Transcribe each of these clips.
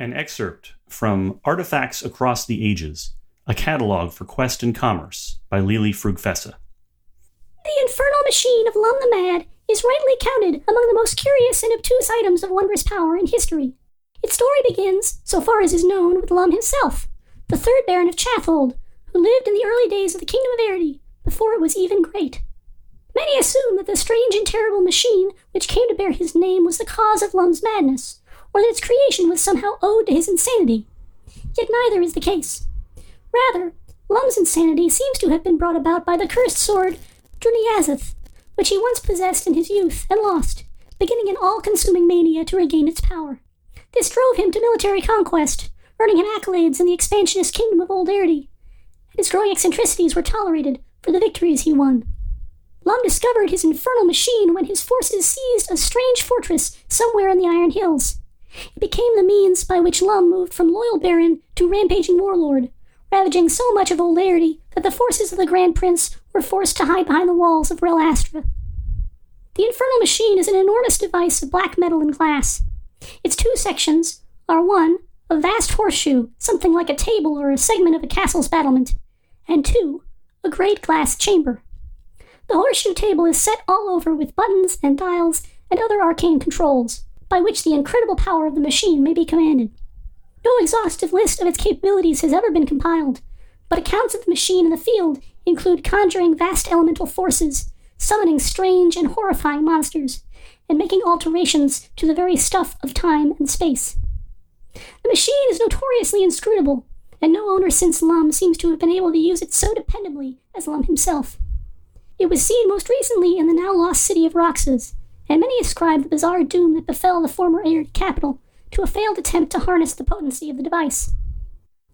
An excerpt from Artifacts Across the Ages, a catalog for quest and commerce by Lili Frugfessa. The infernal machine of Lum the Mad is rightly counted among the most curious and obtuse items of wondrous power in history. Its story begins, so far as is known, with Lum himself, the third Baron of Chathold, who lived in the early days of the Kingdom of Erde, before it was even great. Many assume that the strange and terrible machine which came to bear his name was the cause of Lum's madness, or that its creation was somehow owed to his insanity. Yet neither is the case. Rather, Lum's insanity seems to have been brought about by the cursed sword Druniazeth, which he once possessed in his youth and lost, beginning an all-consuming mania to regain its power. This drove him to military conquest, earning him accolades in the expansionist kingdom of Old Erde, and his growing eccentricities were tolerated for the victories he won. Lum discovered his infernal machine when his forces seized a strange fortress somewhere in the Iron Hills. It became the means by which Lum moved from loyal baron to rampaging warlord, ravaging so much of Old Erde that the forces of the Grand Prince were forced to hide behind the walls of Rel Astra. The infernal machine is an enormous device of black metal and glass. Its two sections are 1, a vast horseshoe, something like a table or a segment of a castle's battlement, and 2, a great glass chamber. The horseshoe table is set all over with buttons and dials and other arcane controls, by which the incredible power of the machine may be commanded. No exhaustive list of its capabilities has ever been compiled, but accounts of the machine in the field include conjuring vast elemental forces, summoning strange and horrifying monsters, and making alterations to the very stuff of time and space. The machine is notoriously inscrutable, and no owner since Lum seems to have been able to use it so dependably as Lum himself. It was seen most recently in the now-lost city of Roxas, and many ascribe the bizarre doom that befell the former Erde capital to a failed attempt to harness the potency of the device.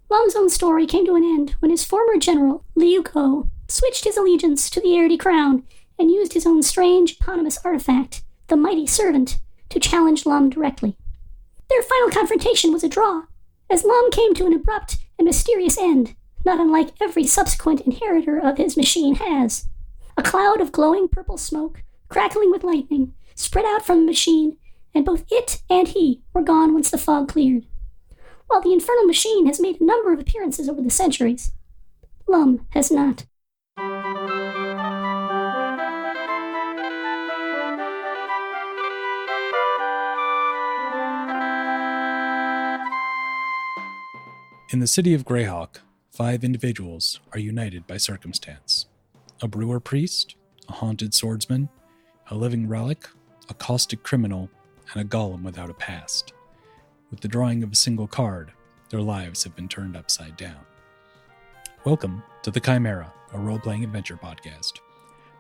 Lum's own story came to an end when his former general, Liu Ko, switched his allegiance to the Erde crown and used his own strange, eponymous artifact, the Mighty Servant, to challenge Lum directly. Their final confrontation was a draw, as Lum came to an abrupt and mysterious end, not unlike every subsequent inheritor of his machine has. A cloud of glowing purple smoke, crackling with lightning, spread out from the machine, and both it and he were gone once the fog cleared. While the infernal machine has made a number of appearances over the centuries, Lum has not. In the city of Greyhawk, 5 individuals are united by circumstance. A brewer priest, a haunted swordsman, a living relic, a caustic criminal, and a golem without a past. With the drawing of a single card, their lives have been turned upside down. Welcome to The Chimera, a role-playing adventure podcast.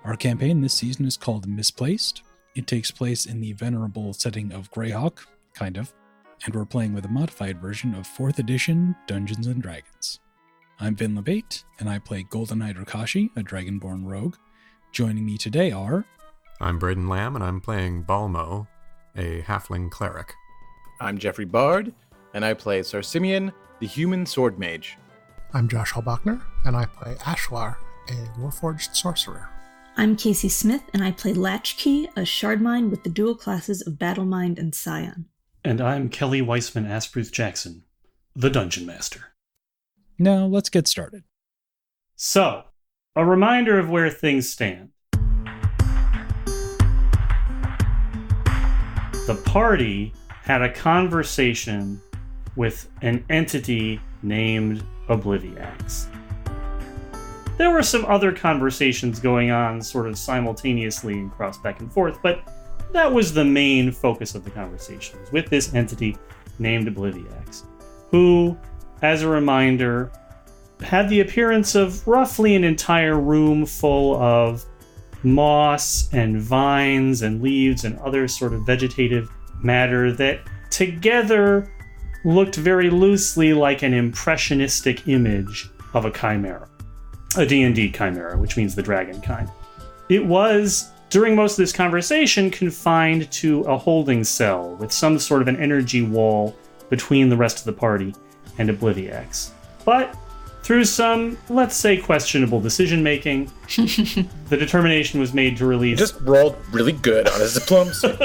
Our campaign this season is called Misplaced. It takes place in the venerable setting of Greyhawk, kind of, and we're playing with a modified version of 4th edition Dungeons & Dragons. I'm Vin LeBate, and I play Goldeneye Drakashi, a Dragonborn rogue. Joining me today are... I'm Braden Lamb, and I'm playing Balmo, a halfling cleric. I'm Jeffrey Bard, and I play Sir Simeon, the human sword mage. I'm Josh Hallbachner, and I play Ashlar, a warforged sorcerer. I'm Kacey Smith, and I play Latchkey, a shardmind with the dual classes of Battlemind and Scion. And I'm Kelly Weissman Aspruth Jackson, the Dungeon Master. Now, let's get started. So, a reminder of where things stand. The party had a conversation with an entity named Obliviax. There were some other conversations going on sort of simultaneously and crossed back and forth, but that was the main focus of the conversation, was with this entity named Obliviax, who, as a reminder, had the appearance of roughly an entire room full of moss and vines and leaves and other sort of vegetative matter that together looked very loosely like an impressionistic image of a chimera, a D&D chimera, which means the dragon kind. It was, during most of this conversation, confined to a holding cell with some sort of an energy wall between the rest of the party and Obliviax. But through some, let's say, questionable decision-making, the determination was made to release... He just rolled really good on his diplomacy.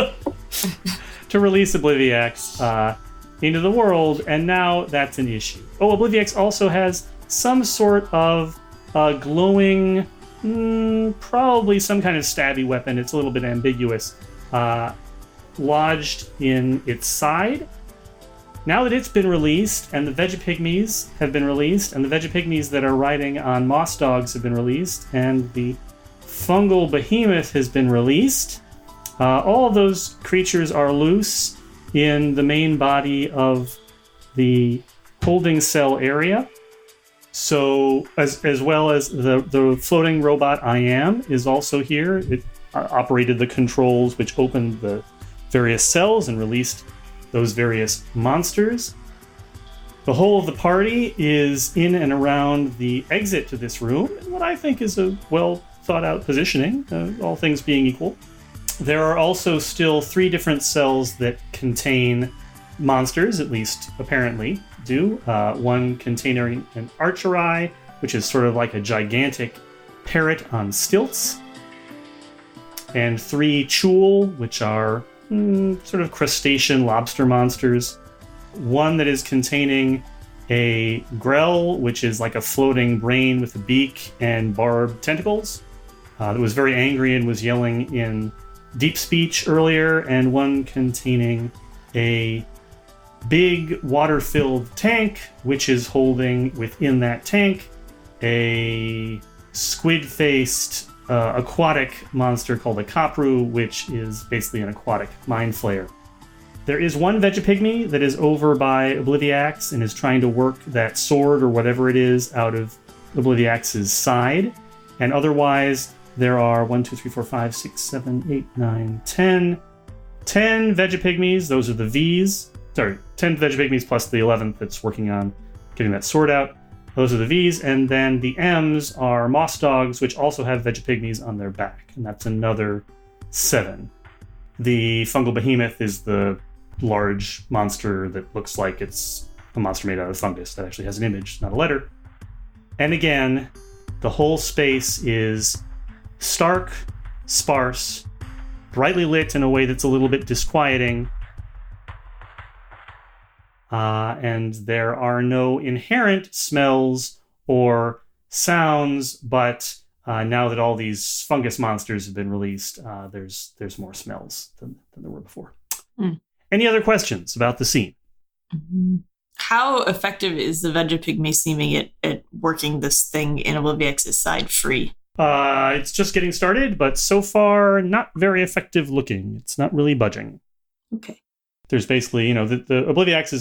to release Obliviax into the world, and now that's an issue. Oh, Obliviax also has some sort of glowing, probably some kind of stabby weapon. It's a little bit ambiguous. Lodged in its side. Now that it's been released, and the Vegapygmies have been released, and the Vegapygmies that are riding on moss dogs have been released, and the fungal behemoth has been released, all of those creatures are loose in the main body of the holding cell area. So, as well as the floating robot I Am is also here. It operated the controls which opened the various cells and released those various monsters. The whole of the party is in and around the exit to this room, in what I think is a well thought out positioning, all things being equal. There are also still 3 different cells that contain monsters, at least apparently do. One containing an archerai, which is sort of like a gigantic parrot on stilts, and 3 chul, which are sort of crustacean lobster monsters. One that is containing a grell, which is like a floating brain with a beak and barbed tentacles, that was very angry and was yelling in deep speech earlier, and one containing a big water-filled tank, which is holding within that tank a squid-faced aquatic monster called a Kapru, which is basically an aquatic mind flayer. There is one Vegapygmy that is over by Obliviax and is trying to work that sword or whatever it is out of Obliviax's side. And otherwise, there are 1, 2, 3, 4, 5, 6, 7, 8, 9, 10. 10 Vegapygmies, those are the Vs. Sorry, 10 Vegapygmies plus the 11th that's working on getting that sword out. Those are the Vs, and then the Ms are moss dogs, which also have Vegapygmies on their back, and that's another 7. The fungal behemoth is the large monster that looks like it's a monster made out of fungus that actually has an image, not a letter. And again, the whole space is stark, sparse, brightly lit in a way that's a little bit disquieting. And there are no inherent smells or sounds, but now that all these fungus monsters have been released, there's more smells than there were before. Any other questions about the scene? How effective is the Vegapygmy seeming at working this thing in Obliviax's side free? It's just getting started, but so far not very effective looking. It's not really budging. Okay. There's basically, the Obliviax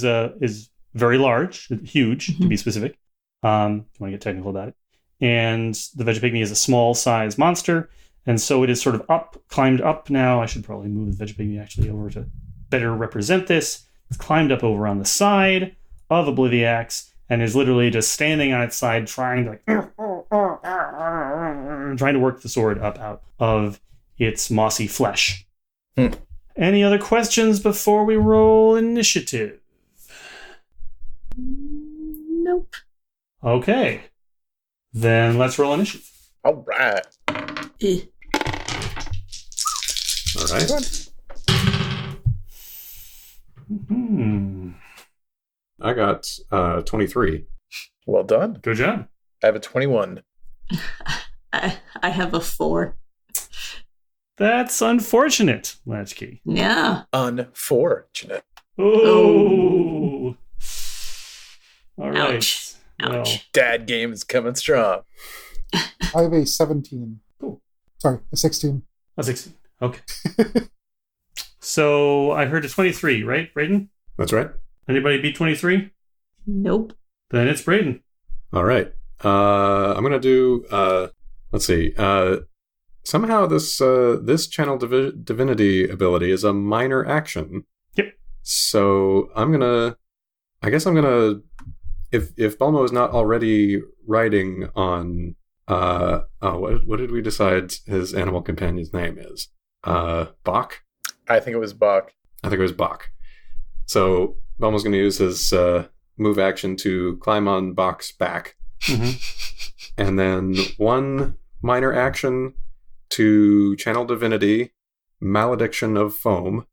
is very large, huge to be specific. If you want to get technical about it. And the Vegapygmy is a small size monster, and so it is sort of climbed up now. I should probably move the Vegapygmy actually over to better represent this. It's climbed up over on the side of Obliviax and is literally just standing on its side trying to work the sword up out of its mossy flesh. Any other questions before we roll initiative? Nope. Okay. Then let's roll initiative. All right. All right. I got 23. Well done. Good job. I have a 21. I have a 4. That's unfortunate, Latchkey. Yeah. Unfortunate. Oh. All right. Ouch. Well, Ouch. Dad game is coming strong. I have a 17. Cool. Sorry, a 16. a 16. Okay. So I heard a 23, right, Braden? That's right. Anybody beat 23? Nope. Then it's Braden. All right. I'm going to do, let's see. Somehow this channel divinity ability is a minor action. Yep. So if Balmo is not already riding on, what did we decide his animal companion's name is? Bach? I think it was Bach. I think it was Bach. So Balmo's going to use his move action to climb on Bach's back. And then one minor action to channel divinity, malediction of foam.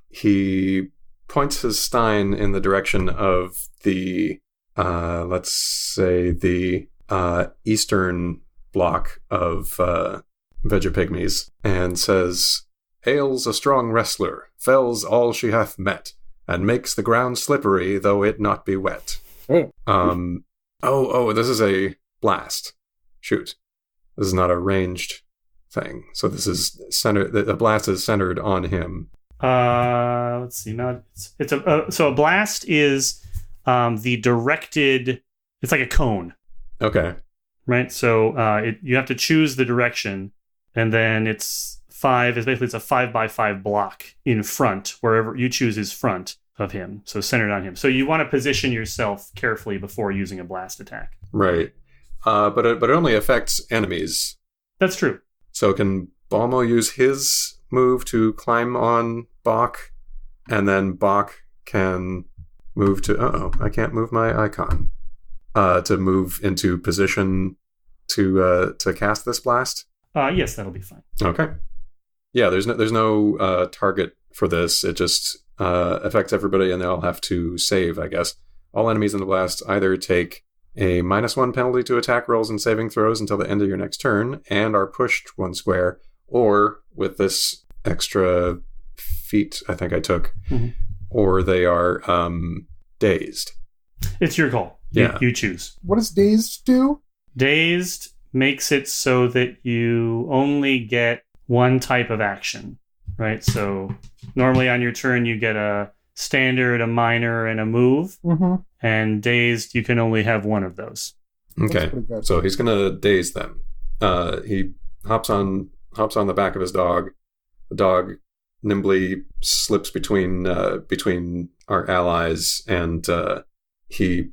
He points his stein in the direction of the, let's say, the eastern block of Vegapygmies, and says, "Hails a strong wrestler, fells all she hath met, and makes the ground slippery, though it not be wet." This is a blast. Shoot. This is not a ranged thing. So this is centered. The blast is centered on him. Let's see. Now so a blast is the directed. It's like a cone. Okay. Right. So you have to choose the direction, and then it's 5. It's a 5x5 block in front. Wherever you choose is front of him. So centered on him. So you want to position yourself carefully before using a blast attack. Right. But it only affects enemies. That's true. So can Balmo use his move to climb on Bach, and then Bach can move to... I can't move my icon. To move into position to cast this blast? Yes, that'll be fine. Okay. Yeah, there's no target for this. It just affects everybody, and they all have to save, I guess. All enemies in the blast either take a -1 penalty to attack rolls and saving throws until the end of your next turn, and are pushed 1 square, or with this extra feat I think I took, or they are dazed. It's your call. Yeah. You choose. What does dazed do? Dazed makes it so that you only get one type of action, right? So normally on your turn you get a standard, a minor, and a move. And dazed, you can only have one of those. Okay, so he's gonna daze them. He hops on the back of his dog. The dog nimbly slips between our allies, and he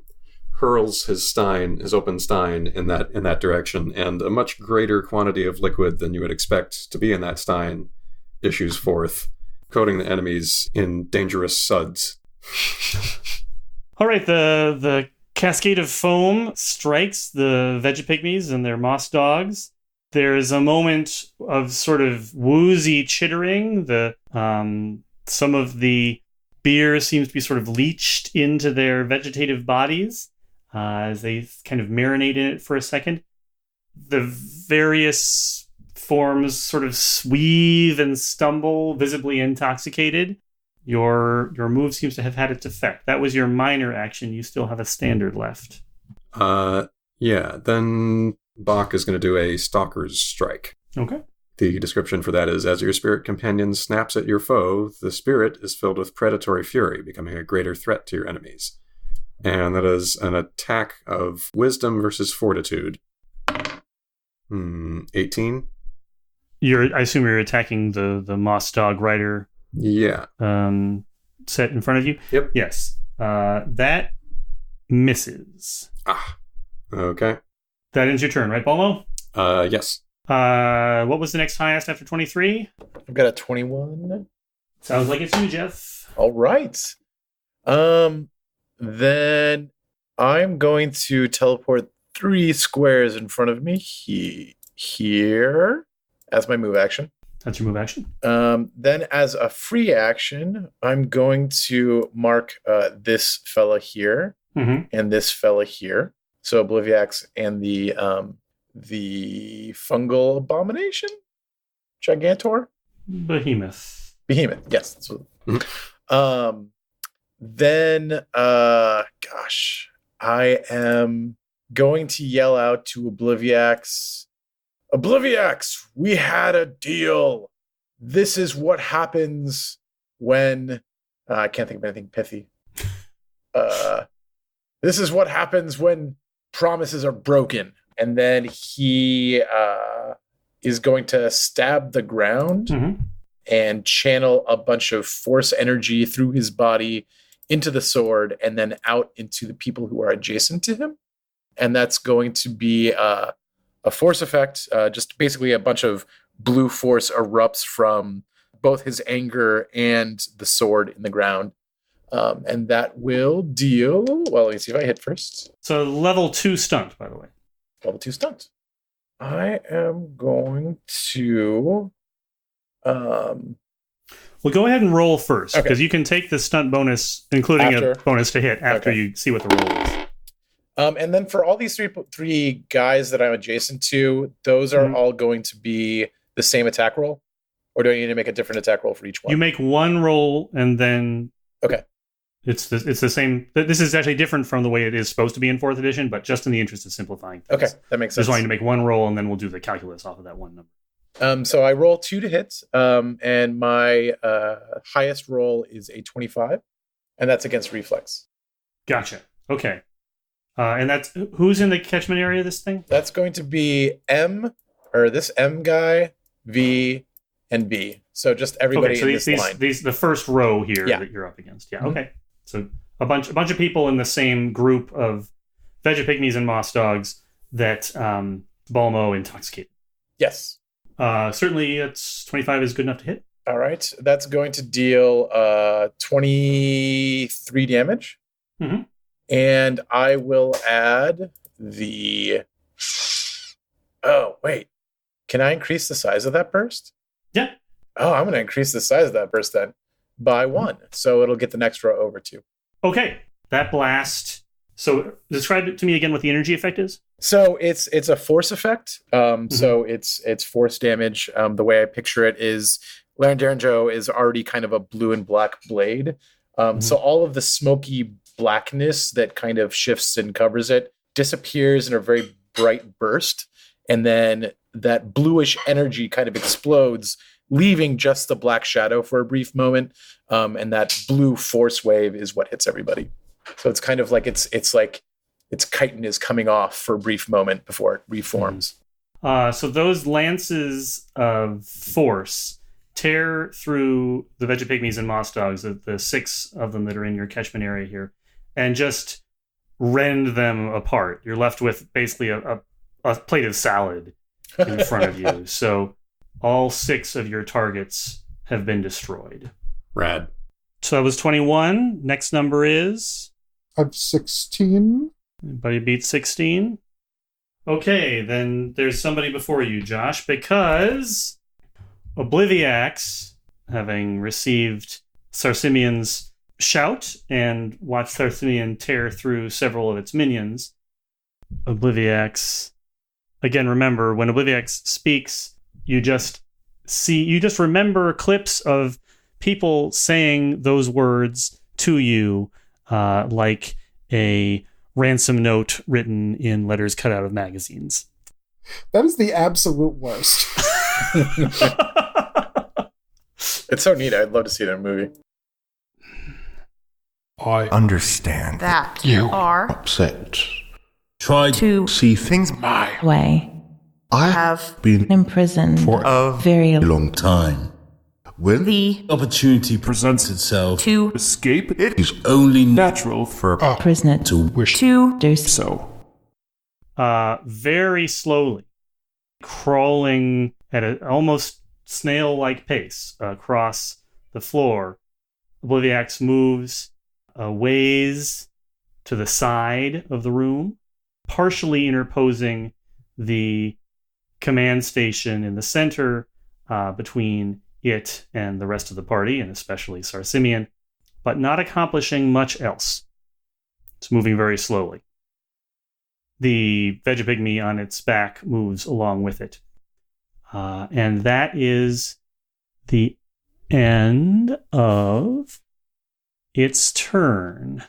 hurls his open stein in that direction, and a much greater quantity of liquid than you would expect to be in that stein issues forth, coating the enemies in dangerous suds. All right, the cascade of foam strikes the Vegapygmies and their moss dogs. There's a moment of sort of woozy chittering. Some of the beer seems to be sort of leached into their vegetative bodies as they kind of marinate in it for a second. The various forms sort of weave and stumble, visibly intoxicated. Your move seems to have had its effect. That was your minor action. You still have a standard left. Yeah. Then Bach is going to do a Stalker's Strike. Okay. The description for that is, as your spirit companion snaps at your foe, the spirit is filled with predatory fury, becoming a greater threat to your enemies. And that is an attack of Wisdom versus Fortitude. 18? I assume you're attacking the Moss Dog Rider. Yeah. Set in front of you? Yep. Yes. That misses. Okay. That ends your turn, right, Balmo? Yes. What was the next highest after 23? I've got a 21. Sounds like it's you, Jeff. All right. Then I'm going to teleport 3 squares in front of me here as my move action. That's your move action. Then as a free action, I'm going to mark this fella here and this fella here. So Obliviax and the fungal abomination? Gigantor? Behemoth, yes. That's what, then, I am going to yell out to Obliviax, we had a deal. This is what happens when... I can't think of anything pithy. This is what happens when promises are broken. And then he is going to stab the ground and channel a bunch of force energy through his body into the sword and then out into the people who are adjacent to him. And that's going to be a force effect. Just basically a bunch of blue force erupts from both his anger and the sword in the ground. And that will deal... Well, let me see if I hit first. So level 2 stunt, by the way. Level 2 stunt. I am going to... Well, Well, go ahead and roll first, because you can take the stunt bonus, including a bonus to hit, after you see what the roll is. And then for all these three guys that I'm adjacent to, those are all going to be the same attack roll? Or do I need to make a different attack roll for each one? You make one roll, and then... Okay. It's the same... This is actually different from the way it is supposed to be in 4th edition, but just in the interest of simplifying things. Okay, that makes sense. Just wanting to make one roll, and then we'll do the calculus off of that one number. So I roll 2 to hit, and my highest roll is a 25, and that's against reflex. Gotcha. Okay. And that's who's in the catchment area of this thing? That's going to be this M guy, V, and B. So just everybody in this line. The first row here that you're up against. Yeah. Mm-hmm. Okay. So a bunch of people in the same group of Vegapygmies and Moss Dogs that Balmo intoxicated. Yes. Certainly, it's 25 is good enough to hit. All right, that's going to deal 23 damage, and I will add the. Oh wait, can I increase the size of that burst? Yeah. Oh, I'm going to increase the size of that burst then by 1, so it'll get the next row over 2. Okay, that blast. So describe it to me again what the energy effect is. So it's a force effect. So it's force damage. The way I picture it is Larendaranjo is already kind of a blue and black blade. So all of the smoky blackness that kind of shifts and covers it disappears in a very bright burst. And then that bluish energy kind of explodes, leaving just the black shadow for a brief moment. And that blue force wave is what hits everybody. So it's kind of like it's like its chitin is coming off for a brief moment before it reforms. So those lances of force tear through the Vegapygmies and Moss Dogs, the 6 of them that are in your catchment area here, and just rend them apart. You're left with basically a plate of salad in front of you. So all 6 of your targets have been destroyed. Rad. So that was 21. Next number is... I have 16. Anybody beat 16? Okay, then there's somebody before you, Josh, because Obliviax, having received Sarsimian's shout and watched Sarsimian tear through several of its minions, Obliviax... Again, remember, when Obliviax speaks, you just remember clips of people saying those words to you, like a ransom note written in letters cut out of magazines. That is the absolute worst. It's so neat. I'd love to see that movie. I understand that you are upset. Try to see things my way. I have been imprisoned for a very long time. When the opportunity presents itself to escape, it is only natural for a prisoner to wish to do so. Very slowly, crawling at an almost snail-like pace across the floor, Obliviax moves a ways to the side of the room, partially interposing the command station in the center between it and the rest of the party, and especially Sarsimian, but not accomplishing much else. It's moving very slowly. The Vegapygmy on its back moves along with it. And that is the end of its turn.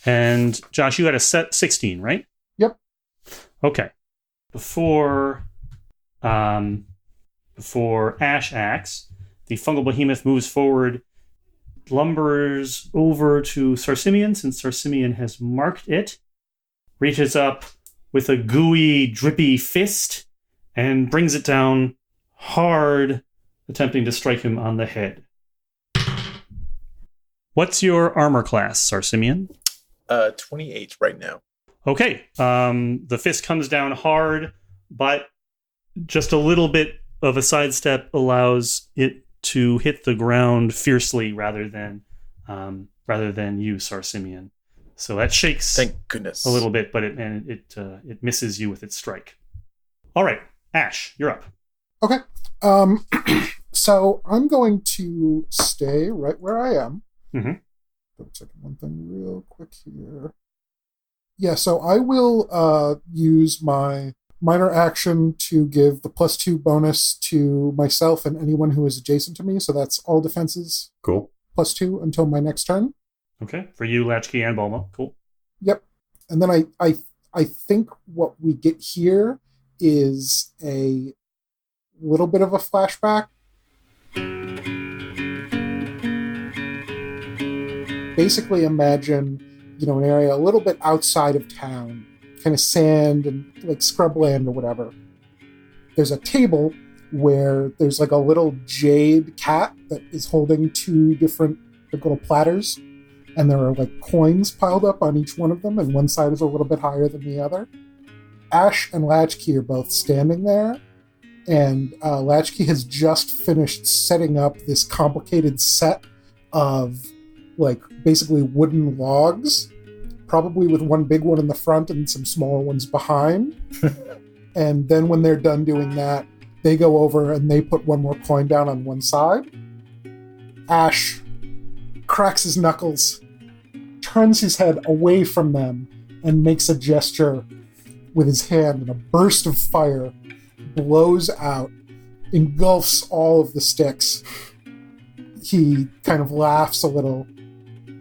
And Josh, you had a set 16, right? Yep. Okay. Before Ash acts, the fungal behemoth moves forward, lumbers over to Sarsimian, since Sarsimian has marked it, reaches up with a gooey, drippy fist, and brings it down hard, attempting to strike him on the head. What's your armor class, Sarsimian? 28 right now. Okay. The fist comes down hard, but just a little bit of a sidestep allows it to hit the ground fiercely rather than you, Sarsimian. So that shakes, thank goodness, a little bit, but it misses you with its strike. All right, Ash, you're up. Okay. So I'm going to stay right where I am. Mm-hmm. Check one thing real quick here. Yeah, so I will use my minor action to give the +2 bonus to myself and anyone who is adjacent to me. So that's all defenses. Cool. +2 until my next turn. Okay, for you, Latchkey and Bulma. Cool. Yep. And then I think what we get here is a little bit of a flashback. Basically imagine, an area a little bit outside of town, kind of sand and like scrubland or whatever. There's a table where there's like a little jade cat that is holding 2 different like little platters, and there are like coins piled up on each one of them, and one side is a little bit higher than the other. Ash and Latchkey are both standing there, and Latchkey has just finished setting up this complicated set of like basically wooden logs, probably with one big one in the front and some smaller ones behind. And then when they're done doing that, they go over and they put one more coin down on one side. Ash cracks his knuckles, turns his head away from them, and makes a gesture with his hand, and a burst of fire blows out, engulfs all of the sticks. He kind of laughs a little,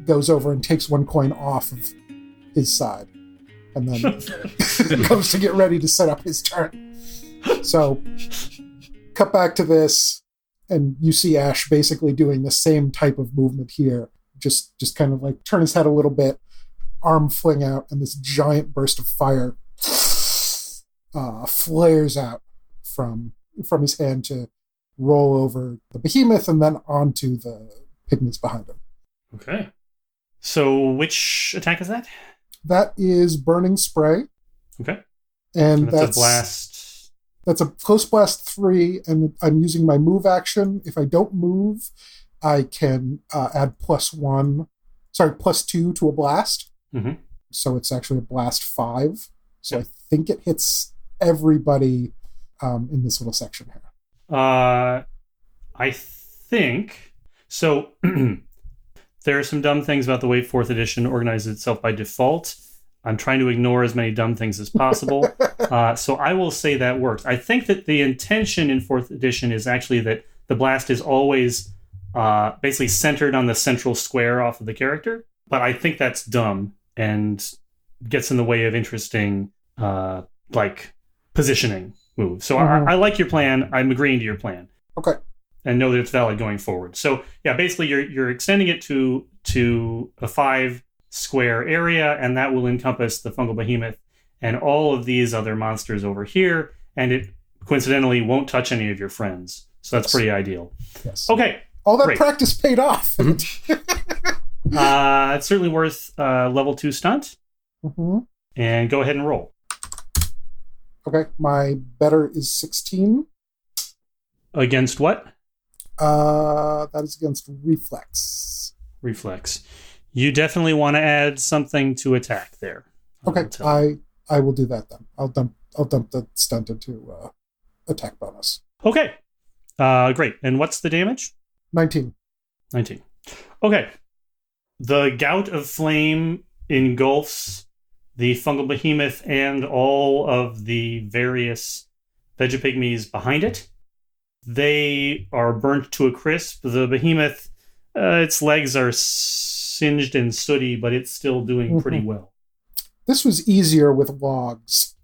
goes over and takes one coin off of his side, and then goes to get ready to set up his turn. So, cut back to this, and you see Ash basically doing the same type of movement here. Just kind of like turn his head a little bit, arm fling out, and this giant burst of fire flares out from his hand to roll over the behemoth and then onto the pygmies behind him. Okay. So which attack is that? That is Burning Spray. Okay. And that's a blast. That's a close blast 3, and I'm using my move action. If I don't move, I can add +2 to a blast. Mm-hmm. So it's actually a blast 5. So yep. I think it hits everybody in this little section here. I think so. There are some dumb things about the way 4th edition organizes itself by default. I'm trying to ignore as many dumb things as possible. So I will say that works. I think that the intention in 4th edition is actually that the blast is always basically centered on the central square off of the character. But I think that's dumb and gets in the way of interesting positioning moves. So I like your plan. I'm agreeing to your plan. Okay. And know that it's valid going forward. So yeah, basically you're extending it to a 5 square area, and that will encompass the fungal behemoth and all of these other monsters over here, and it coincidentally won't touch any of your friends. So that's pretty ideal. Yes. Okay. All that practice paid off. It's certainly worth level 2 stunt. Mm-hmm. And go ahead and roll. Okay, my better is 16. Against what? That is against reflex. Reflex. You definitely want to add something to attack there. Okay, I will do that then. I'll dump the stunt into attack bonus. Okay. Great. And what's the damage? 19. Okay. The gout of flame engulfs the fungal behemoth and all of the various vegapygmies behind it. They are burnt to a crisp. The behemoth, its legs are singed and sooty, but it's still doing pretty well. This was easier with logs.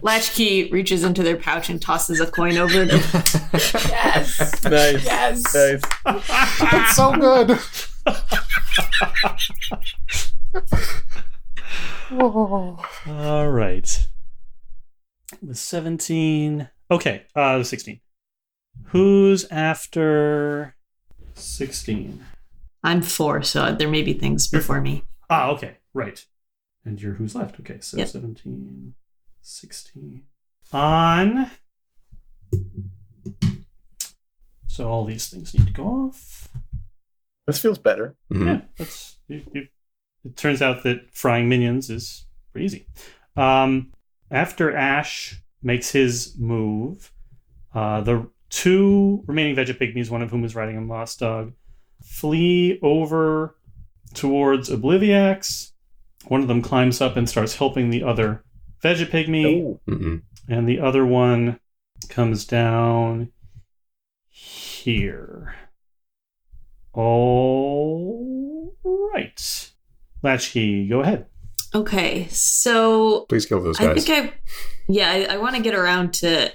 Latchkey reaches into their pouch and tosses a coin over them. Yes! Nice. Yes! Nice. It's so good! All right. With 17... Okay, 16. Who's after 16? I'm 4, so there may be things before me. Okay, right. And you're who's left. Okay, so yep. 17, 16. On. So all these things need to go off. This feels better. Mm-hmm. Yeah, it turns out that frying minions is pretty easy. After Ash makes his move, the 2 remaining Vegapygmies, one of whom is riding a moss dog, flee over towards Obliviax. One of them climbs up and starts helping the other Vegapygmy. And the other one comes down here. All right. Latchkey, go ahead. Okay, so Please kill those guys. I want to get around to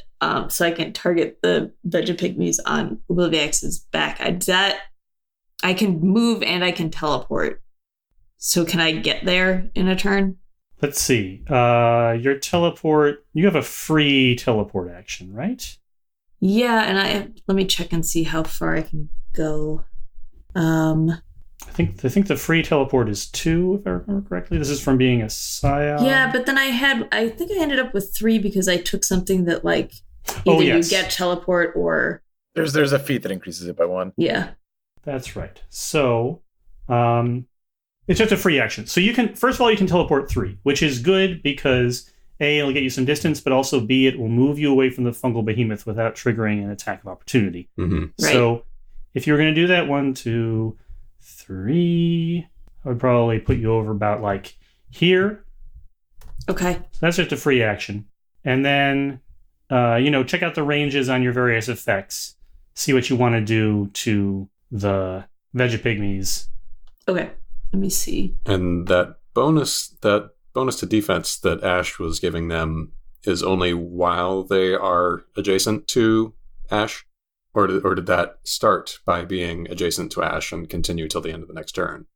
so I can target the Vegapygmies on Obliviax's back. I can move and I can teleport. So can I get there in a turn? Let's see. Your teleport, you have a free teleport action, right? Yeah, and let me check and see how far I can go. I think the free teleport is 2, if I remember correctly. This is from being a Psion. Yeah, but then I think I ended up with 3 because I took something that either you get teleport or There's a feat that increases it by 1. Yeah. That's right. So it's just a free action. So you can teleport 3, which is good because A, it'll get you some distance, but also B, it will move you away from the fungal behemoth without triggering an attack of opportunity. Mm-hmm. Right. So if you were going to do that 1, 2, 3, I would probably put you over about here. Okay. So that's just a free action. And then, check out the ranges on your various effects. See what you want to do to the Vegapygmies. Okay. Let me see. And that bonus to defense that Ash was giving them is only while they are adjacent to Ash? Or did that start by being adjacent to Ash and continue till the end of the next turn?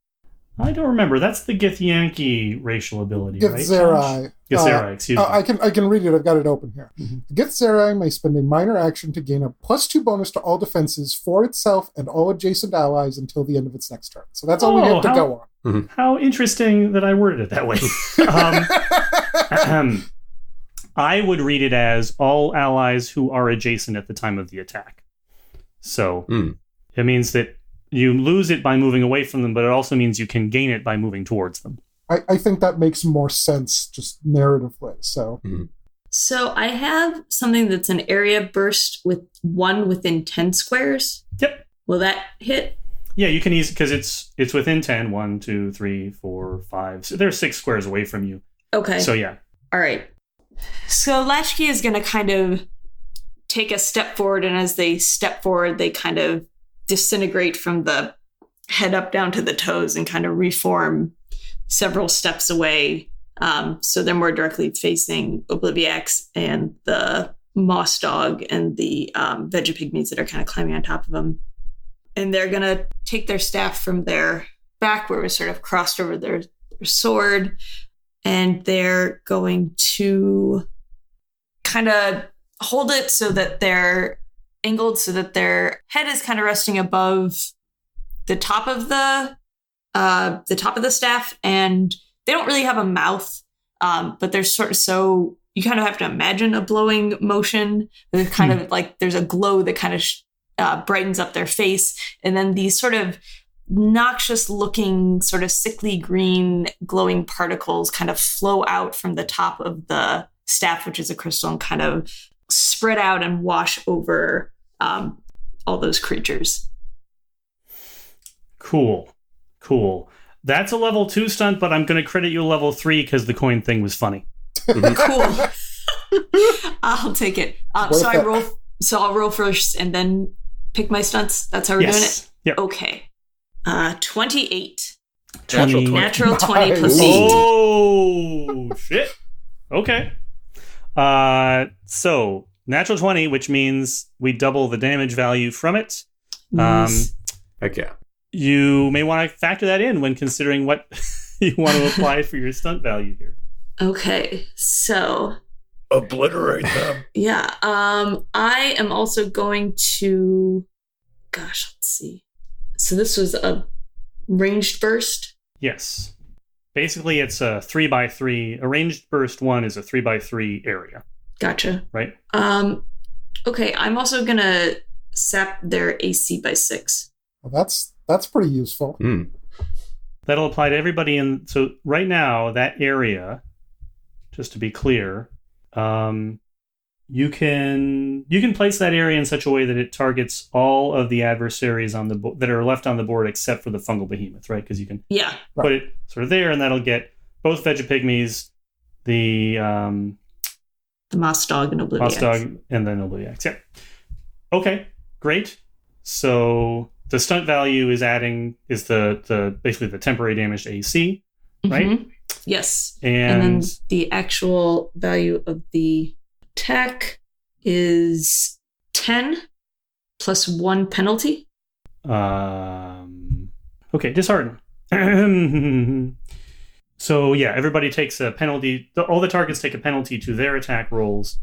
I don't remember. That's the Githyanki racial ability, right? Githzerai. Githzerai, excuse me. I can read it. I've got it open here. Mm-hmm. Githzerai may spend a minor action to gain a +2 bonus to all defenses for itself and all adjacent allies until the end of its next turn. So that's all we have to go on. Mm-hmm. How interesting that I worded it that way. I would read it as all allies who are adjacent at the time of the attack. So it means that you lose it by moving away from them, but it also means you can gain it by moving towards them. I think that makes more sense just narratively. So, So I have something that's an area burst with 1 within 10 squares. Yep. Will that hit? Yeah, you can easily, because it's within 10. 1, 2, 3, 4, 5. So they're 6 squares away from you. Okay. So yeah. All right. So Latchkey is going to kind of take a step forward, and as they step forward, they kind of disintegrate from the head up down to the toes and kind of reform several steps away. So they're more directly facing Obliviax and the moss dog and the Vegapygmies that are kind of climbing on top of them. And they're going to take their staff from their back where it was sort of crossed over their sword, and they're going to kind of hold it so that they're angled so that their head is kind of resting above the top of the staff, and they don't really have a mouth, but there's so you kind of have to imagine a blowing motion. There's kind of there's a glow that kind of brightens up their face, and then these sort of noxious looking sort of sickly green glowing particles kind of flow out from the top of the staff, which is a crystal, and kind of spread out and wash over all those creatures. Cool. That's a level 2 stunt, but I'm going to credit you a level 3 because the coin thing was funny. Cool. I'll take it. So I'll roll first and then pick my stunts. That's how we're doing it? Yep. Okay. 28. Natural 20 Nice. plus 8. Oh, shit. Okay. So, natural 20, which means we double the damage value from it. Nice. Heck yeah. You may want to factor that in when considering what you want to apply for your stunt value here. Okay, so Obliterate them. yeah, I am also going to. Gosh, let's see. So this was a ranged burst. Yes. Basically, it's a 3x3. A ranged burst 1 is a 3x3 area. Gotcha. Right? Okay, I'm also gonna sap their AC by 6. well, that's pretty useful. That'll apply to everybody in. So right now, that area, just to be clear, you can place that area in such a way that it targets all of the adversaries on the that are left on the board except for the fungal behemoth, right? Because you can put it sort of there, and that'll get both Vegapygmies, the Moss Dog and Obliviax. Moss Dog and then Obliviax. Yeah. Okay, great. So the stunt value is the basically the temporary damage to AC, right? Mm-hmm. Yes. And then the actual value of the attack is 10 plus 1 penalty. Okay, dishearten. So yeah, everybody takes a penalty. All the targets take a penalty to their attack rolls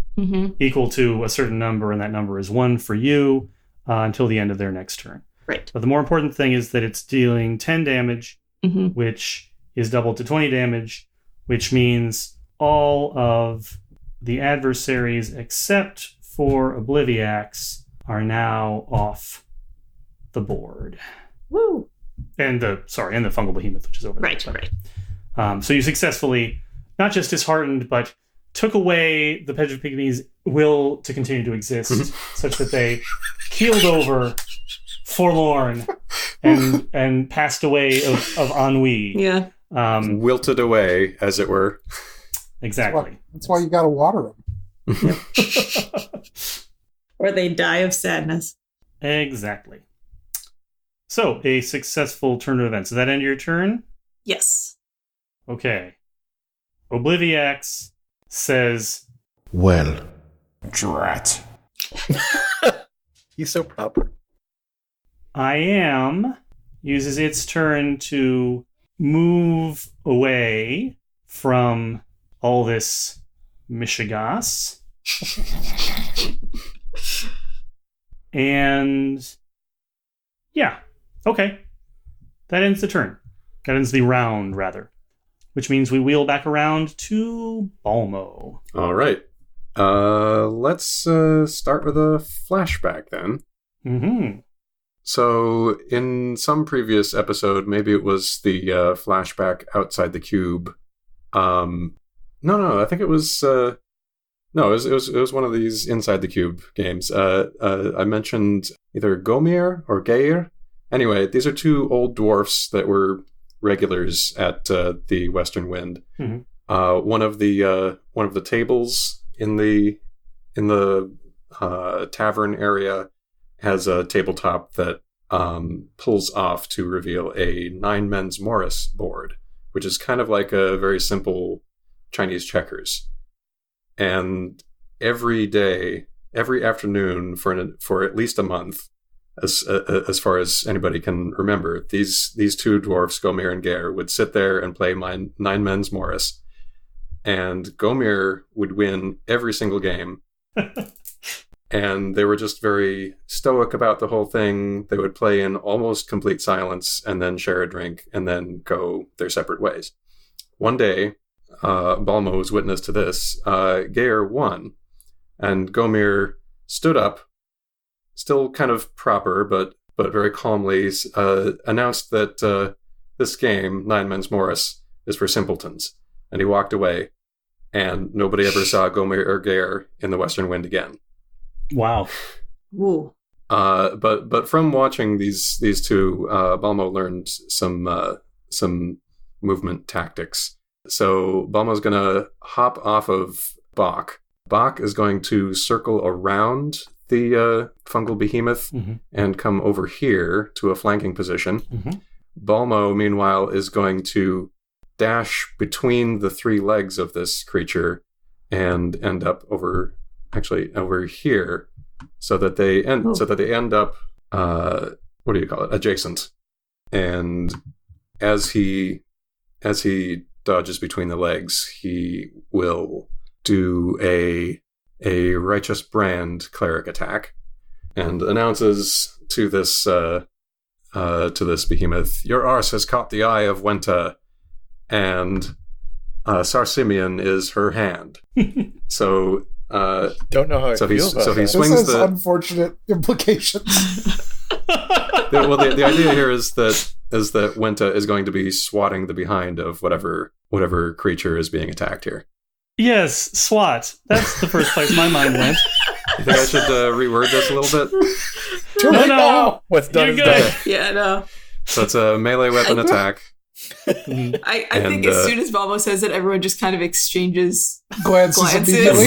equal to a certain number, and that number is 1 for you until the end of their next turn. Right. But the more important thing is that it's dealing 10 damage, which is doubled to 20 damage, which means all of the adversaries except for Obliviax are now off the board. Woo! And the fungal behemoth, which is over there. Right. So you successfully not just disheartened, but took away the Vegapygmies' will to continue to exist, such that they keeled over, forlorn, and passed away of ennui. Yeah. Wilted away, as it were. Exactly. That's why you got to water them. Or they die of sadness. Exactly. So, a successful turn of events. Does that end your turn? Yes. Okay. Obliviax says, Well, drat. He's so proper. I am, uses its turn to move away from all this mishigas. And yeah, okay. That ends the turn. That ends the round, rather. Which means we wheel back around to Balmo. All right. Let's start with a flashback then. Mm-hmm. So in some previous episode, maybe it was the flashback outside the cube. No, I think it was... No, it was one of these inside the cube games. I mentioned either Gomir or Geir. Anyway, these are two old dwarfs that were regulars at the Western Wind. Mm-hmm. One of the tables in the tavern area has a tabletop that pulls off to reveal a 9 men's Morris board, which is kind of like a very simple Chinese checkers. And every day, every afternoon for at least a month, as far as anybody can remember, these two dwarfs, Gomir and Geir, would sit there and play 9 men's Morris, and Gomir would win every single game. And they were just very stoic about the whole thing. They would play in almost complete silence and then share a drink and then go their separate ways. One day, Balmo was witness to this. Geir won, and Gomir stood up, still kind of proper, but very calmly, announced that this game, 9 men's Morris, is for simpletons. And he walked away, and nobody ever saw Gomir or Geir in the Western Wind again. Wow. Woo. But from watching these two, Balmo learned some movement tactics. So Balmo's going to hop off of Bach. Bach is going to circle around the fungal behemoth and come over here to a flanking position. Mm-hmm. Balmo, meanwhile, is going to dash between the 3 legs of this creature and end up over here, so that they end up what do you call it? Adjacent. And as he dodges between the legs, he will do a righteous brand cleric attack and announces to this behemoth, "Your arse has caught the eye of Wenta, and Sarsimian is her hand." So don't know how I feel about so he that. swings this has unfortunate implications. the idea here is that Wenta is going to be swatting the behind of whatever creature is being attacked here. Yes, SWAT. That's the first place my mind went. You think I should reword this a little bit? No. What's done is You're done. good. Yeah, no. So it's a melee weapon attack. I And, think as soon as Valmo says it, everyone just kind of exchanges Glances immediately.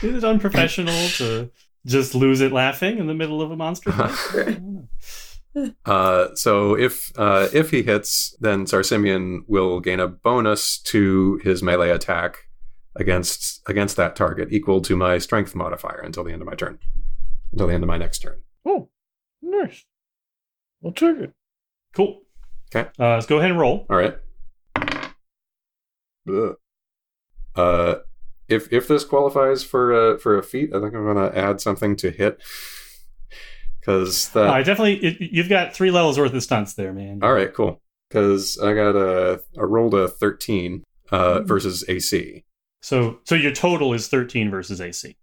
Is it unprofessional to just lose it laughing in the middle of a monster fight? So if he hits, then Sarsimian will gain a bonus to his melee attack against that target, equal to my strength modifier until the end of my turn. Until the end of my next turn. Oh, nice. We'll check it. Cool. Okay. Let's go ahead and roll. All right. If this qualifies for a feat, I think I'm gonna add something to hit. Because I definitely you've got 3 levels worth of stunts there, man. All right, cool. Because I got I rolled a 13 versus AC. So your total is 13 versus AC.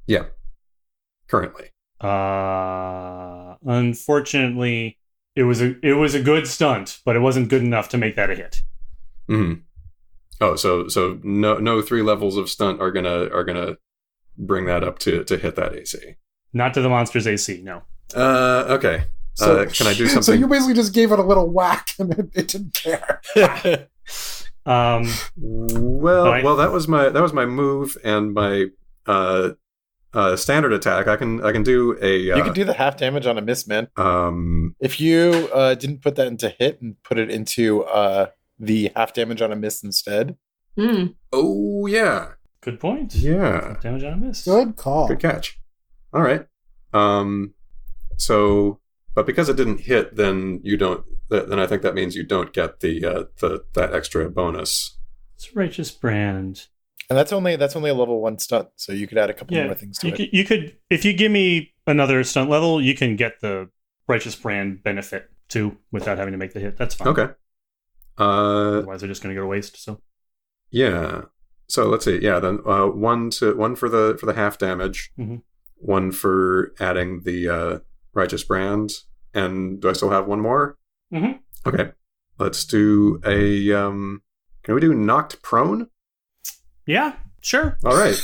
Yeah. Currently. Unfortunately, it was a good stunt, but it wasn't good enough to make that a hit. Mm-hmm. Oh, so no 3 levels of stunt are gonna bring that up to hit that AC. Not to the monster's AC, no. Okay. So, can I do something? So you basically just gave it a little whack and it didn't care. Well, that was my move and my standard attack. I can do a. You can do the half damage on a miss, man. If you didn't put that into hit and put it into the half damage on a miss instead. Oh yeah. Good point. Yeah. Damage on a miss. Good call. Good catch. All right. So, but because it didn't hit, then you don't. Then I think that means you don't get that extra bonus. It's Righteous Brand. And that's only a level 1 stunt, so you could add a couple more things to it. You could, if you give me another stunt level, you can get the Righteous Brand benefit too, without having to make the hit. That's fine. Okay. Otherwise, they're just going to go to waste. So. Yeah. So let's see. Yeah. Then one for the half damage, 1 for adding the Righteous Brand, and do I still have 1 more? Mm-hmm. Okay. Let's do a. Can we do knocked prone? Yeah, sure. All right.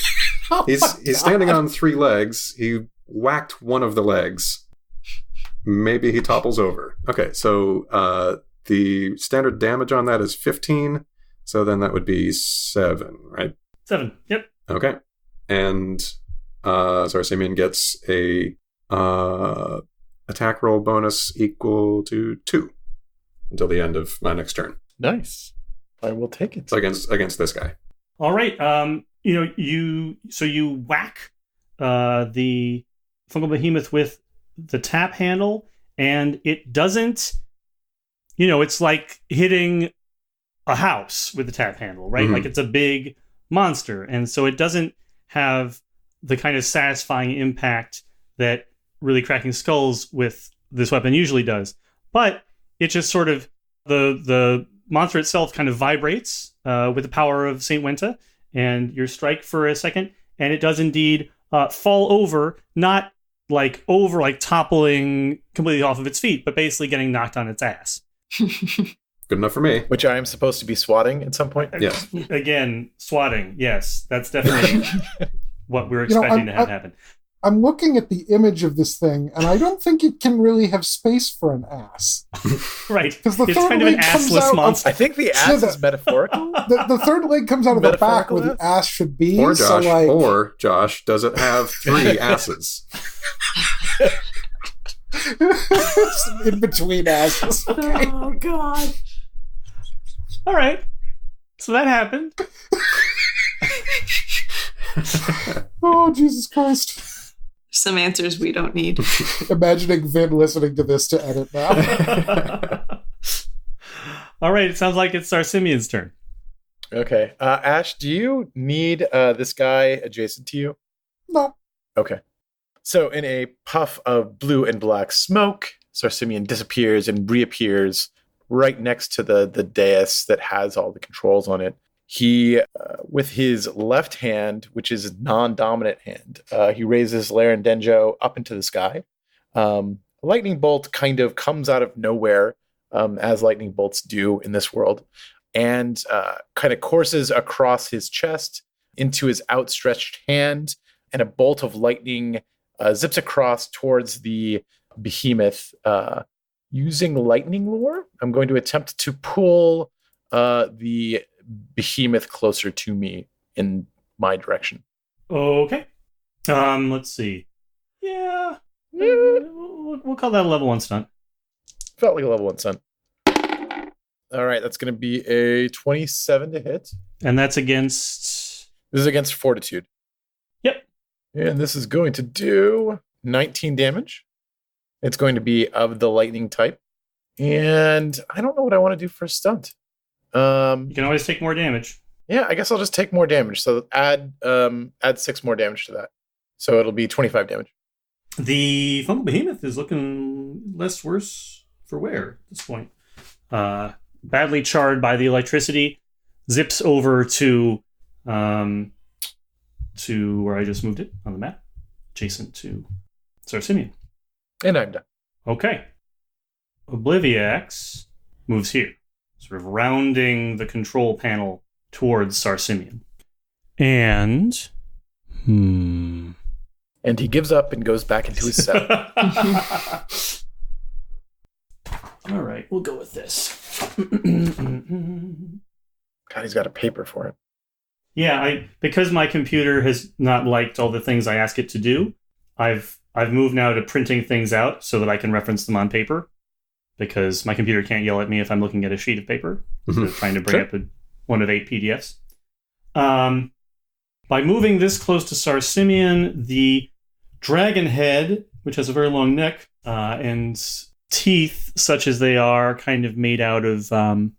He's standing on 3 legs. He whacked one of the legs. Maybe he topples over. Okay, so the standard damage on that is 15. So then that would be 7, right? 7. Yep. Okay. And Sarsimian gets a attack roll bonus equal to 2 until the end of my next turn. Nice. I will take it. So against this guy. All right. You whack the fungal behemoth with the tap handle, and it doesn't. It's like hitting a house with the tap handle, right? Mm-hmm. Like it's a big monster, and so it doesn't have the kind of satisfying impact that really cracking skulls with this weapon usually does. But it just sort of the monster itself kind of vibrates with the power of Saint Wenta, and you strike for a second, and it does indeed fall over, not like toppling completely off of its feet, but basically getting knocked on its ass. Good enough for me. Which I am supposed to be swatting at some point? Yes. Again, swatting. Yes, that's definitely what we're expecting to have happen. I'm looking at the image of this thing, and I don't think it can really have space for an ass. Right. Because the it's third kind of an leg comes assless out monster. I think the ass is metaphorical. The third leg comes out of the back where the ass should be. Or Josh, so Josh, does it have 3 asses? in between asses. Okay. Oh, God. All right. So that happened. Oh, Jesus Christ. Some answers we don't need. Imagining Vin listening to this to edit now. All right, it sounds like it's Sarsimian's turn. Okay. Ash, do you need this guy adjacent to you? No. Okay. So in a puff of blue and black smoke, Sarsimian disappears and reappears right next to the dais that has all the controls on it. He, with his left hand, which is non-dominant hand, he raises Larendenjo up into the sky. A lightning bolt kind of comes out of nowhere, as lightning bolts do in this world. and kind of courses across his chest into his outstretched hand, and a bolt of lightning zips across towards the behemoth. Using lightning lore, I'm going to attempt to pull the behemoth closer to me in my direction. Okay. Let's see. Yeah. We'll call that a level 1 stunt. Felt like a level 1 stunt. All right, that's going to be a 27 to hit. And that's against... This is against Fortitude. Yep. And this is going to do 19 damage. It's going to be of the lightning type. And I don't know what I want to do for a stunt. You can always take more damage. Yeah, I guess I'll just take more damage. So add 6 more damage to that. So it'll be 25 damage. The Fungal Behemoth is looking less worse for wear at this point. Badly charred by the electricity, zips over to where I just moved it on the map, adjacent to Sarsimian. And I'm done. Okay. Obliviax moves here, sort of rounding the control panel towards Sarsimian. And... And he gives up and goes back into his cell. All right, we'll go with this. God, he's got a paper for it. Yeah, because my computer has not liked all the things I ask it to do, I've moved now to printing things out so that I can reference them on paper, because my computer can't yell at me if I'm looking at a sheet of paper. So trying to bring up one of 8 PDFs. By moving this close to Sarsimian, the dragon head, which has a very long neck and teeth, such as they are, kind of made out of... do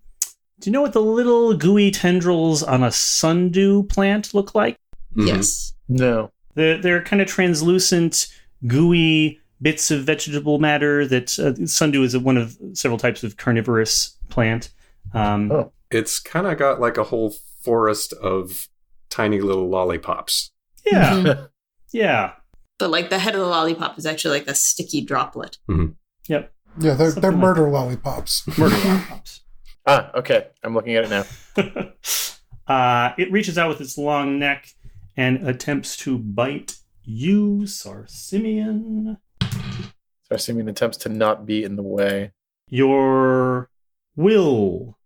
you know what the little gooey tendrils on a sundew plant look like? Yes. No. They're kind of translucent, gooey bits of vegetable matter that sundew is one of several types of carnivorous plant. It's kind of got like a whole forest of tiny little lollipops. Yeah. Mm-hmm. Yeah. But like the head of the lollipop is actually like a sticky droplet. Mm-hmm. Yep. Yeah, they're Something murder lollipops. Murder lollipops. Okay. I'm looking at it now. It reaches out with its long neck and attempts to bite you, Sarsimian. Sarsimian attempts to not be in the way. Your will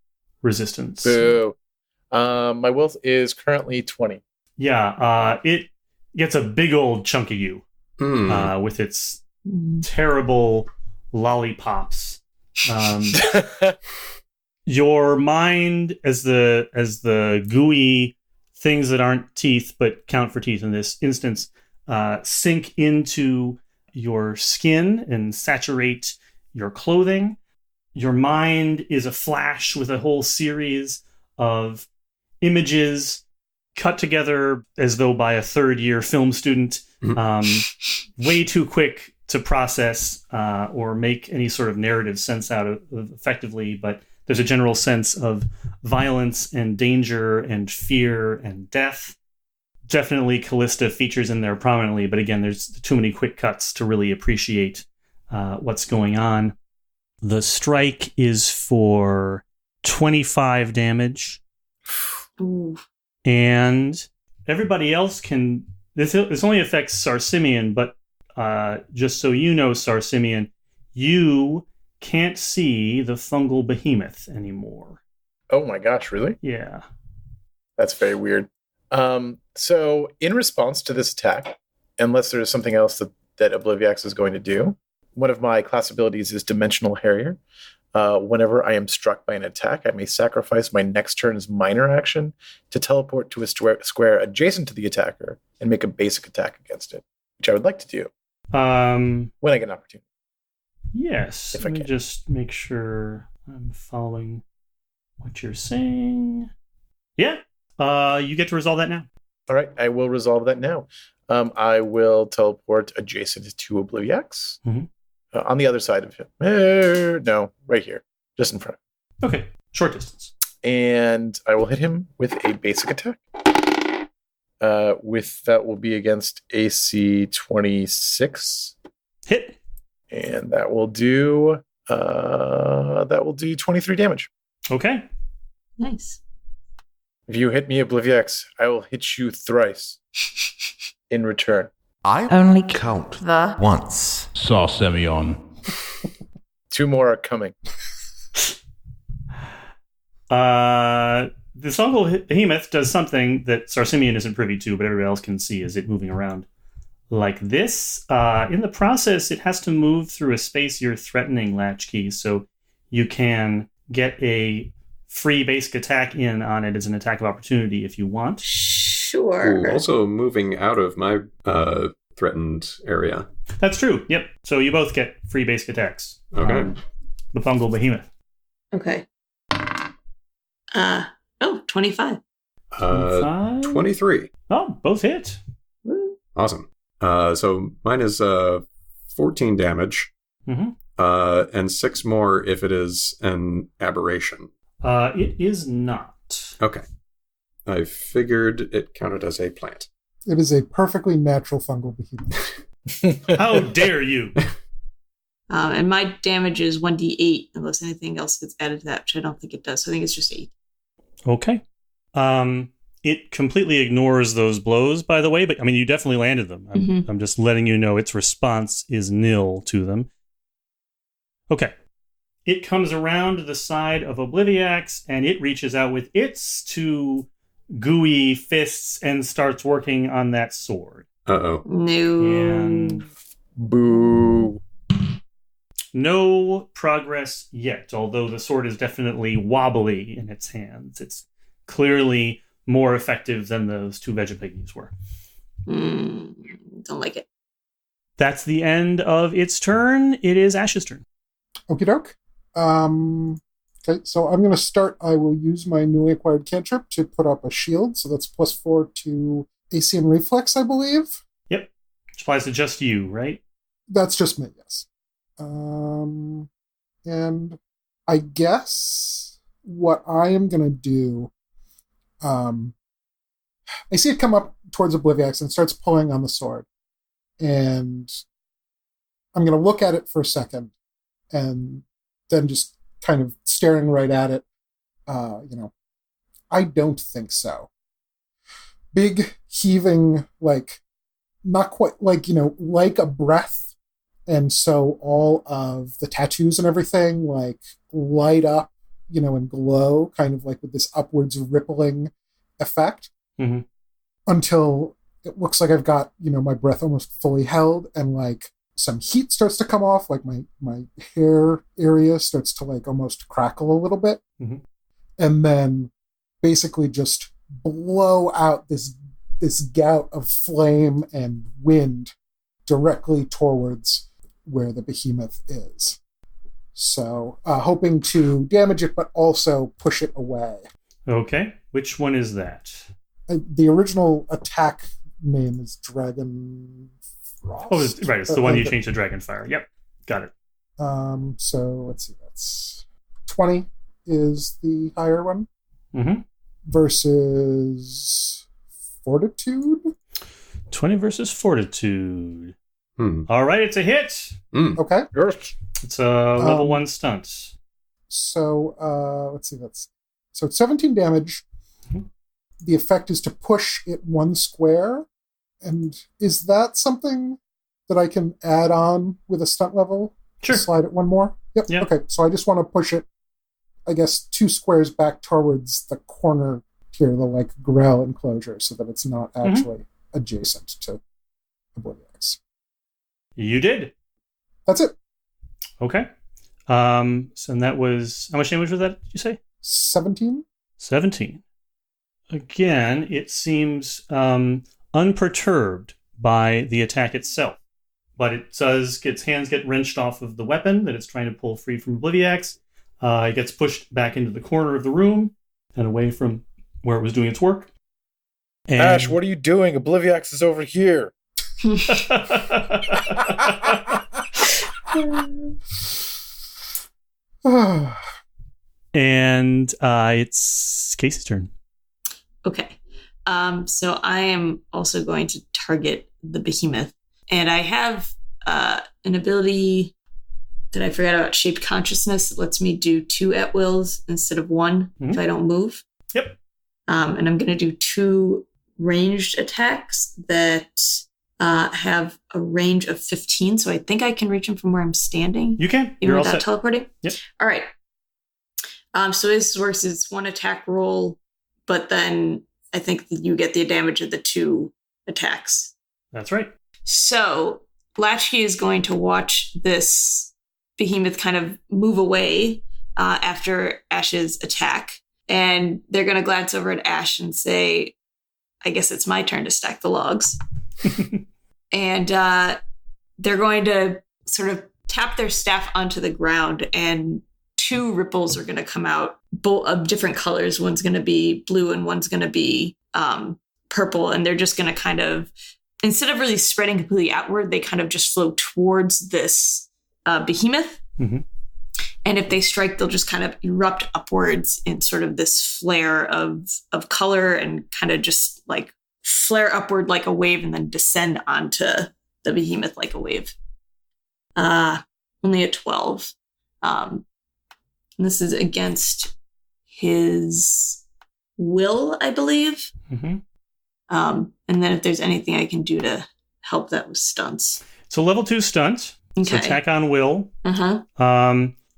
resistance. Boo. My will is currently 20. Yeah, it gets a big old chunk of you with its terrible lollipops. Your mind, as the gooey things that aren't teeth but count for teeth in this instance, sink into your skin and saturate your clothing. Your mind is a flash with a whole series of images cut together as though by a third-year film student, way too quick to process or make any sort of narrative sense out of effectively, but there's a general sense of violence and danger and fear and death. Definitely Kallista features in there prominently, but again, there's too many quick cuts to really appreciate what's going on. The strike is for 25 damage. Ooh. And everybody else can... This only affects Sarsimian, but just so you know, Sarsimian, you can't see the fungal behemoth anymore. Oh my gosh, really? Yeah. That's very weird. So in response to this attack, unless there's something else that Obliviax is going to do, one of my class abilities is Dimensional Harrier. Whenever I am struck by an attack, I may sacrifice my next turn's minor action to teleport to a square adjacent to the attacker and make a basic attack against it, which I would like to do when I get an opportunity. Yes. If I Let me can. just make sure I'm following what you're saying. Yeah. You get to resolve that now. All right, I will resolve that now. I will teleport adjacent to Obliviax. On the other side of him. No, right here. Just in front. Okay. Short distance. And I will hit him with a basic attack. That will be against AC 26. Hit. And that will do 23 damage. Okay. Nice. If you hit me, Obliviax, I will hit you thrice in return. I Only count the once. Saw Semyon. 2 more are coming. The Songal Behemoth does something that Sarsimian isn't privy to, but everybody else can see as it moving around. Like this. In the process, it has to move through a space you're threatening, Latchkey, so you can get a free basic attack in on it as an attack of opportunity if you want. Sure. Ooh, also moving out of my threatened area. That's true, yep. So you both get free basic attacks. Okay. The Fungal Behemoth. Okay. 25. 23. Oh, both hit. Woo. Awesome. So mine is 14 damage. Mm-hmm. And 6 more if it is an aberration. It is not. Okay. I figured it counted as a plant. It is a perfectly natural fungal behemoth. How dare you? And my damage is 1d8 unless anything else gets added to that, which I don't think it does. So I think it's just 8. Okay. It completely ignores those blows, by the way, but I mean, you definitely landed them. I'm just letting you know its response is nil to them. Okay. It comes around to the side of Obliviax, and it reaches out with its 2 gooey fists and starts working on that sword. Uh-oh. No. And Boo. no progress yet, although the sword is definitely wobbly in its hands. It's clearly more effective than those 2 Vegapiggies were. Don't like it. That's the end of its turn. It is Ash's turn. Okie doke. Okay, so I'm going to start. I will use my newly acquired cantrip to put up a shield. So that's +4 to AC and reflex, I believe. Yep. Which applies to just you, right? That's just me, yes. And I guess what I am going to do, I see it come up towards Obliviax and starts pulling on the sword. And I'm going to look at it for a second and then just kind of staring right at it. I don't think so. Big, heaving, like, not quite, like, like a breath. And so all of the tattoos and everything, like, light up, and glow, kind of like with this upwards rippling effect. Mm-hmm. Until it looks like I've got, my breath almost fully held, and, like, some heat starts to come off, like my hair area starts to, like, almost crackle a little bit. Mm-hmm. And then basically just blow out this gout of flame and wind directly towards where the behemoth is. So, hoping to damage it, but also push it away. Okay. Which one is that? The original attack name is Dragon Frost. Oh, right. It's the one you changed to Dragonfire. Yep. Got it. So, let's see. That's 20 is the higher one. Mm-hmm. Versus Fortitude? 20 versus Fortitude. All right, it's a hit. Okay. It's a level 1 stunt. So, let's see. So it's 17 damage. Mm-hmm. The effect is to push it 1 square. And is that something that I can add on with a stunt level? Sure. Slide it 1 more? Yep. Yeah. Okay, so I just want to push it, I guess, 2 squares back towards the corner here, the, like, Grell enclosure, so that it's not actually adjacent to Obliviax. You did. That's it. Okay. So that was, how much damage was that, did you say? 17? 17. Again, it seems unperturbed by the attack itself. But it does, its hands get wrenched off of the weapon that it's trying to pull free from Obliviax. It gets pushed back into the corner of the room and away from where it was doing its work. And Ash, what are you doing? Obliviax is over here. And it's Casey's turn. Okay. So I am also going to target the behemoth. And I have an ability Did I forget about shaped consciousness? It lets me do 2 at wills instead of 1 if I don't move. Yep. And I'm going to do 2 ranged attacks that have a range of 15. So I think I can reach them from where I'm standing. You can. Even without teleporting? Yep. All right. So this works as 1 attack roll, but then I think you get the damage of the 2 attacks. That's right. So Latchkey is going to watch this behemoth kind of move away after Ash's attack. And they're going to glance over at Ash and say, I guess it's my turn to stack the logs. And they're going to sort of tap their staff onto the ground, and 2 ripples are going to come out, both of different colors. One's going to be blue and one's going to be purple. And they're just going to kind of, instead of really spreading completely outward, they kind of just flow towards this behemoth. Mm-hmm. And if they strike, they'll just kind of erupt upwards in sort of this flare of color and kind of just like flare upward like a wave and then descend onto the behemoth like a wave. Only a 12. And this is against his will, I believe. Mm-hmm. And then if there's anything I can do to help that with stunts. So level 2 stunt. Okay. So attack on will. Uh-huh.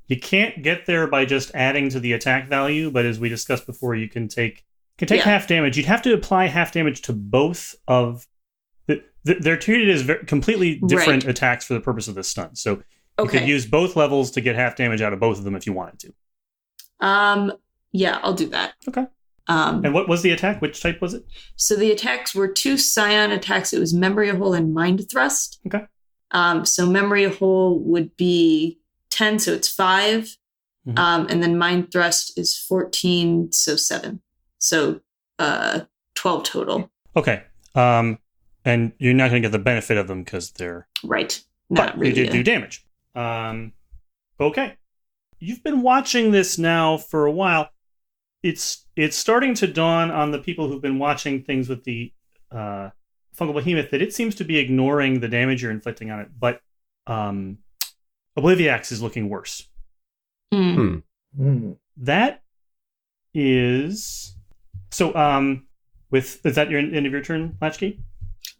You can't get there by just adding to the attack value, but as we discussed before, you can take half damage. You'd have to apply half damage to both of they're treated as completely different attacks for the purpose of this stunt. So you could use both levels to get half damage out of both of them if you wanted to. Yeah, I'll do that. Okay. And what was the attack? Which type was it? So the attacks were 2 Scion attacks. It was Memory Hole and Mind Thrust. Okay. So Memory Hole would be 10, so it's 5. Mm-hmm. And then Mind Thrust is 14, so 7. So 12 total. Okay. And you're not going to get the benefit of them because they're... Right. Not but really. You did do damage. Okay. You've been watching this now for a while. It's starting to dawn on the people who've been watching things with the fungal behemoth that it seems to be ignoring the damage you're inflicting on it, but Obliviax is looking worse. That is... So, is that your end of your turn, Latchkey?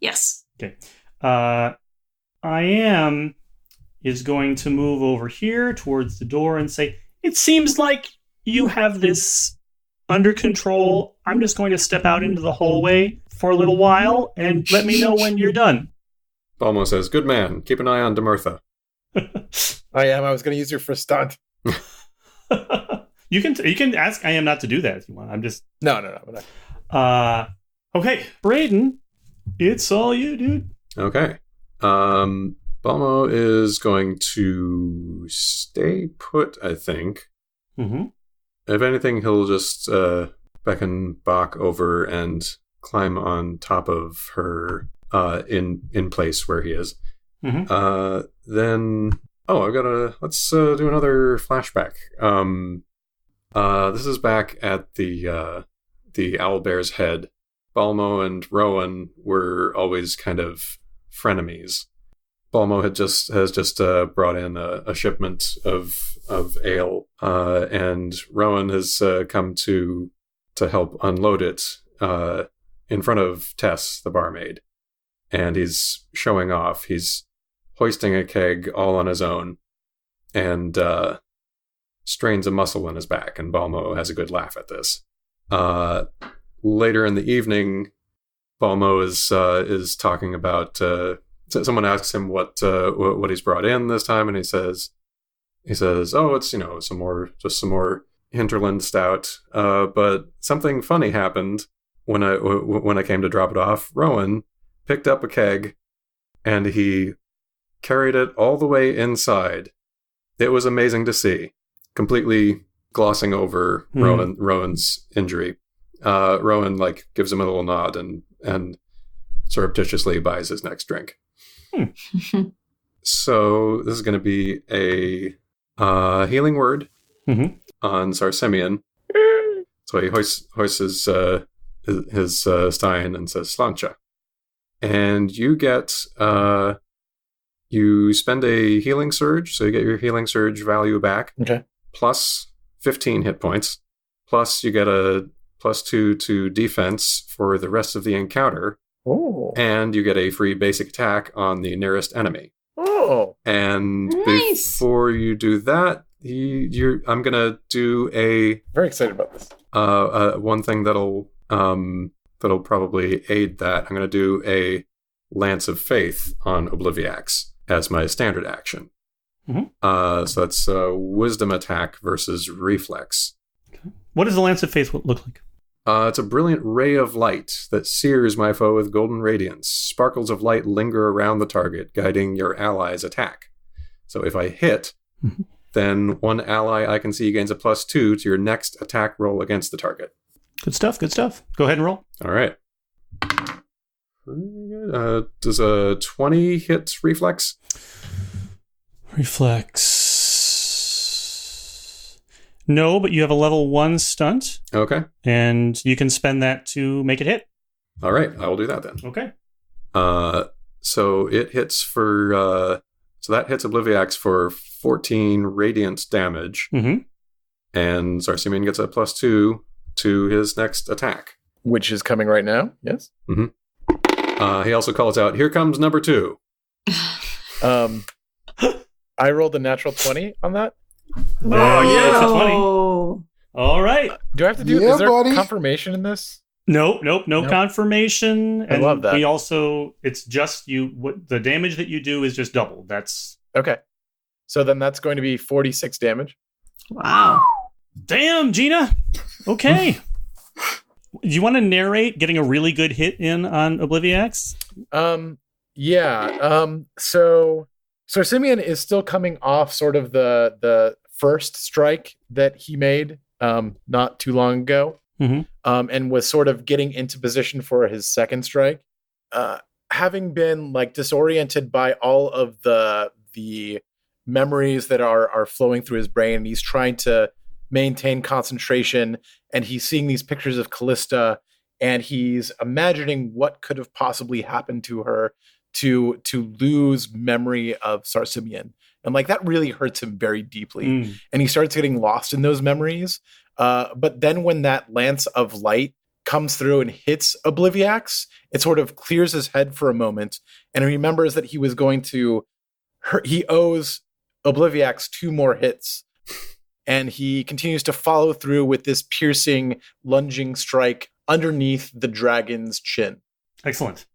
Yes. Okay. I am is going to move over here towards the door and say, it seems like you have this under control. I'm just going to step out into the hallway for a little while and let me know when you're done. Balmo says, good man. Keep an eye on Demertha. I am. I was going to use your for stunt. You can ask I am not to do that if you want. I'm just... No. Okay, Braden, it's all you, dude. Okay. Balmo is going to stay put, I think. Mm-hmm. If anything, he'll just beckon Bach over and climb on top of her in place where he is. Mm-hmm. Then... Oh, let's do another flashback. This is back at the Owlbear's Head. Balmo and Rowan were always kind of frenemies. Balmo has just brought in a shipment of ale, and Rowan has come to help unload it in front of Tess, the barmaid, and he's showing off. He's hoisting a keg all on his own, and strains a muscle in his back, and Balmo has a good laugh at this. Later in the evening, Balmo is talking about. Someone asks him what he's brought in this time, and he says, "Oh, it's some more hinterland stout." But something funny happened when I came to drop it off. Rowan picked up a keg, and he carried it all the way inside. It was amazing to see. Completely glossing over Rowan's injury. Rowan gives him a little nod and surreptitiously buys his next drink. So this is going to be a healing word on Sarsemian. So he hoists his stein and says Slancha. And you get You spend a healing surge, so you get your healing surge value back. Okay. Plus 15 hit points. Plus you get a +2 to defense for the rest of the encounter. Oh. And you get a free basic attack on the nearest enemy. Oh. And Nice. before you do that, I'm going to do a... Very excited about this. One thing that'll probably aid that. I'm going to do a Lance of Faith on Obliviax as my standard action. Mm-hmm. So that's a wisdom attack versus reflex. Okay. What does the Lance of Faith look like? It's a brilliant ray of light that sears my foe with golden radiance. Sparkles of light linger around the target, guiding your ally's attack. So if I hit, then one ally I can see gains a +2 to your next attack roll against the target. Good stuff. Good stuff. Go ahead and roll. All right. Does a 20 hit reflex? Reflex. No, but you have a level 1 stunt. Okay. And you can spend that to make it hit. All right. I will do that then. Okay. So it hits for... so that hits Obliviax for 14 radiant damage. Mm-hmm. And Sarsimeon gets a +2 to his next attack. Which is coming right now, yes? Mm-hmm. He also calls out, "Here comes number 2." I rolled a natural 20 on that. Oh, yeah, it's a 20. Oh. All right. Do I have to do... Yeah, is there buddy. confirmation in this? No Nope. confirmation. I love that. We also, it's just the damage that you do is just doubled. That's... Okay. So then that's going to be 46 damage. Wow. Damn, Gina. Okay. Do you want to narrate getting a really good hit in on Obliviax? Yeah. So Simeon is still coming off sort of the first strike that he made not too long ago. Mm-hmm. And was sort of getting into position for his second strike. Having been like disoriented by all of the memories that are flowing through his brain, he's trying to maintain concentration, and he's seeing these pictures of Kallista, and he's imagining what could have possibly happened to her to lose memory of Sarsimeon. And like that really hurts him very deeply. And he starts getting lost in those memories. But then when that lance of light comes through and hits Obliviax, it sort of clears his head for a moment, and he remembers that he owes Obliviax 2 more hits. And he continues to follow through with this piercing, lunging strike underneath the dragon's chin. Excellent.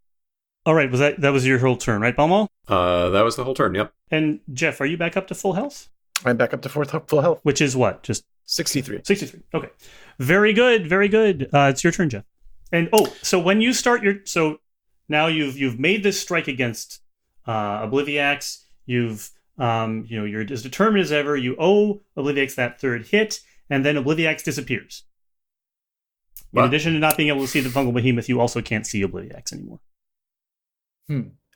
All right, that was your whole turn, right, Balmo? That was the whole turn, yep. And Jeff, are you back up to full health? I'm back up to full health. Which is what? Just 63. 63. Okay. Very good. Very good. It's your turn, Jeff. And so when you start so now you've made this strike against Obliviax. You've you're as determined as ever. You owe Obliviax that third hit, and then Obliviax disappears. In addition to not being able to see the fungal behemoth, you also can't see Obliviax anymore.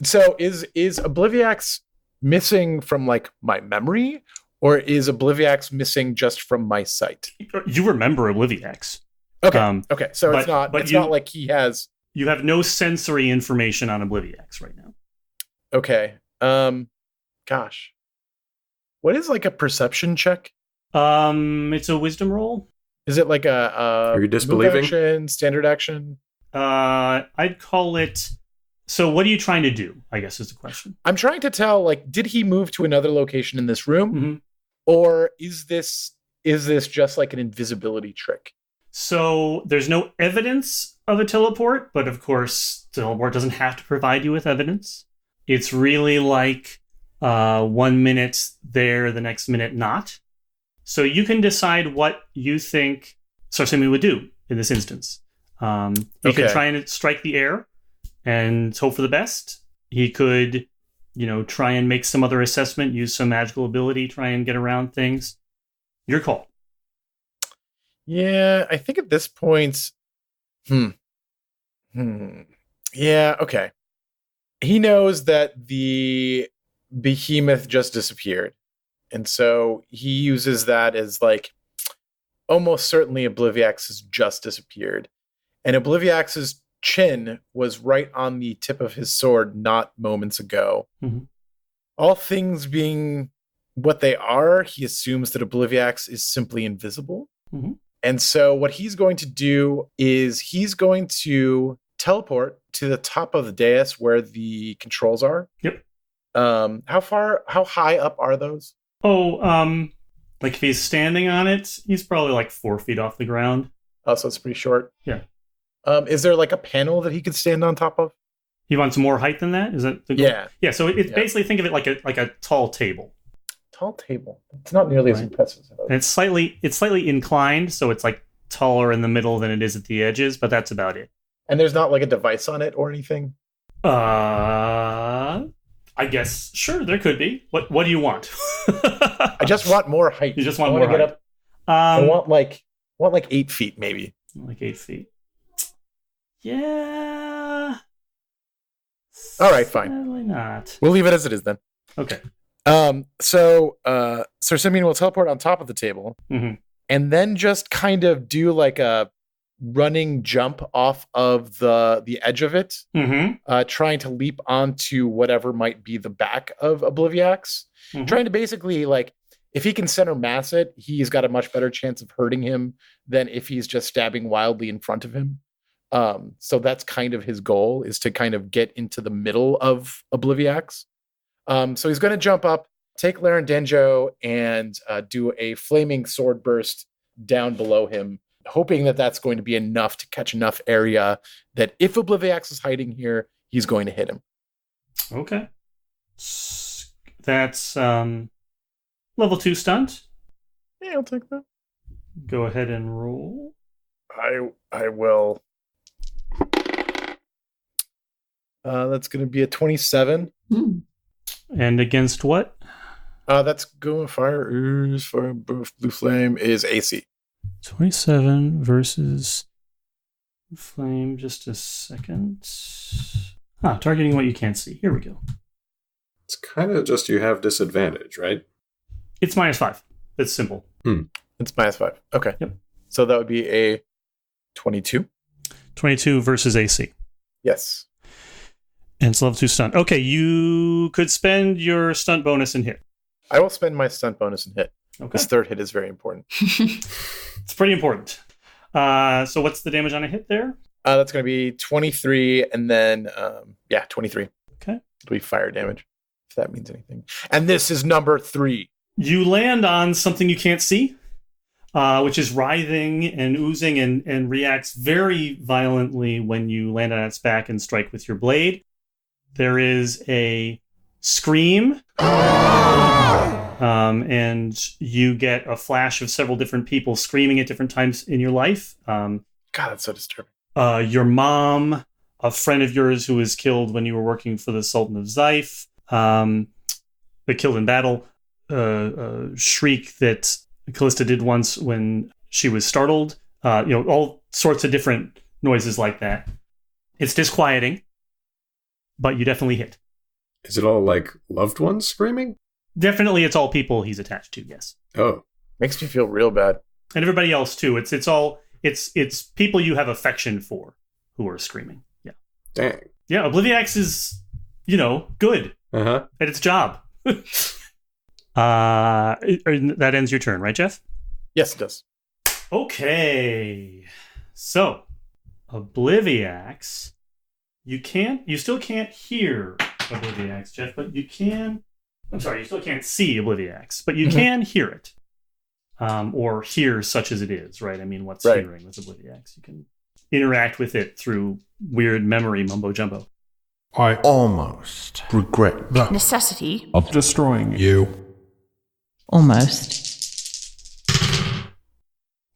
So is Obliviax missing from like my memory, or is Obliviax missing just from my sight? You remember Obliviax. Okay. Okay. So it's not like he has. You have no sensory information on Obliviax right now. Okay. Gosh. What is like a perception check? It's a wisdom roll. Is it like Are you disbelieving? Move action, standard action? I'd call it. So what are you trying to do, I guess is the question. I'm trying to tell, like, did he move to another location in this room? Mm-hmm. Or is this just like an invisibility trick? So there's no evidence of a teleport, but of course, teleport doesn't have to provide you with evidence. It's really like 1 minute there, the next minute not. So you can decide what you think Sarsimeon would do in this instance. He could try and strike the air and hope for the best. He could, try and make some other assessment, use some magical ability, try and get around things. Your call. Yeah, I think at this point, yeah, okay. He knows that the behemoth just disappeared. And so he uses that as like, almost certainly Obliviax has just disappeared. And Obliviax's chin was right on the tip of his sword not moments ago. Mm-hmm. All things being what they are, he assumes that Obliviax is simply invisible. Mm-hmm. And so what he's going to do is he's going to teleport to the top of the dais where the controls are. Yep. How high up are those? Like if he's standing on it, he's probably like 4 feet off the ground. Oh, so it's pretty short. Yeah. Is there like a panel that he could stand on top of? He wants more height than that? Is that the goal? Yeah. Yeah, so it's basically, think of it like a tall table. Tall table. It's not nearly as impressive. And it's slightly inclined, so it's like taller in the middle than it is at the edges, but that's about it. And there's not like a device on it or anything? I guess sure there could be. What do you want? I just want more height. You just want more height. Get up. I want like 8 feet maybe. Like 8 feet. Yeah. All right, fine. Probably not. We'll leave it as it is then. Okay. So Sir Simeon will teleport on top of the table, and then just kind of do like a running jump off of the edge of it, trying to leap onto whatever might be the back of Obliviax, trying to basically, like, if he can center mass it, he's got a much better chance of hurting him than if he's just stabbing wildly in front of him. So that's kind of his goal, is to kind of get into the middle of Obliviax. So he's going to jump up, take Larendenjo, and do a flaming sword burst down below him, hoping that that's going to be enough to catch enough area that if Obliviax is hiding here, he's going to hit him. Okay. That's level 2 stunt. Yeah, I'll take that. Go ahead and roll. I will. That's going to be a 27. And against what? That's going fire. Blue flame is AC. 27 versus flame. Just a second. Targeting what you can't see. Here we go. It's kind of just you have disadvantage, right? It's -5. It's simple. It's -5. Okay. Yep. So that would be a 22. 22 versus AC. Yes. And it's level 2 stunt. Okay, you could spend your stunt bonus and hit. I will spend my stunt bonus and hit. Okay. This third hit is very important. It's pretty important. So what's the damage on a hit there? That's going to be 23, and then, 23. Okay. It'll be fire damage, if that means anything. And this is number 3. You land on something you can't see, which is writhing and oozing and reacts very violently when you land on its back and strike with your blade. There is a scream, and you get a flash of several different people screaming at different times in your life. God, that's so disturbing. Your mom, a friend of yours who was killed when you were working for the Sultan of Zaif, but killed in battle, a shriek that Kallista did once when she was startled. All sorts of different noises like that. It's disquieting, but you definitely hit. Is it all like loved ones screaming? Definitely, it's all people he's attached to. Yes. Oh, makes me feel real bad. And everybody else too. It's people you have affection for who are screaming. Yeah. Dang. Yeah. Obliviax is, good at its job. That ends your turn, right, Jeff? Yes, it does. Okay. So, Obliviax. You still can't hear Obliviax, Jeff, but you can. I'm sorry, you still can't see Obliviax, but you can hear it. Or hear such as it is, right? I mean, what's hearing with Obliviax? You can interact with it through weird memory mumbo jumbo. I almost regret the necessity of destroying you. Almost.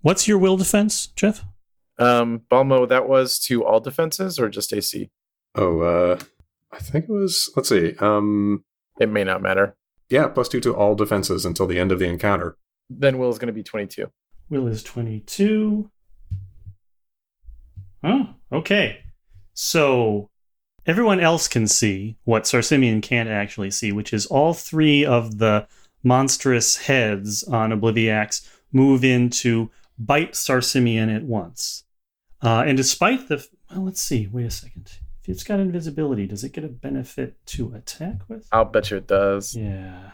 What's your will defense, Jeff? Balmo, that was to all defenses or just AC? Oh, I think it was, let's see. It may not matter. Yeah, +2 to all defenses until the end of the encounter. Then Will is going to be 22. Will is 22. Oh, okay. So everyone else can see what Sir Simeon can't actually see, which is all 3 of the monstrous heads on Obliviax move in to bite Sir Simeon at once. And despite let's see, wait a second. If it's got invisibility, does it get a benefit to attack with? I'll bet you it does. Yeah.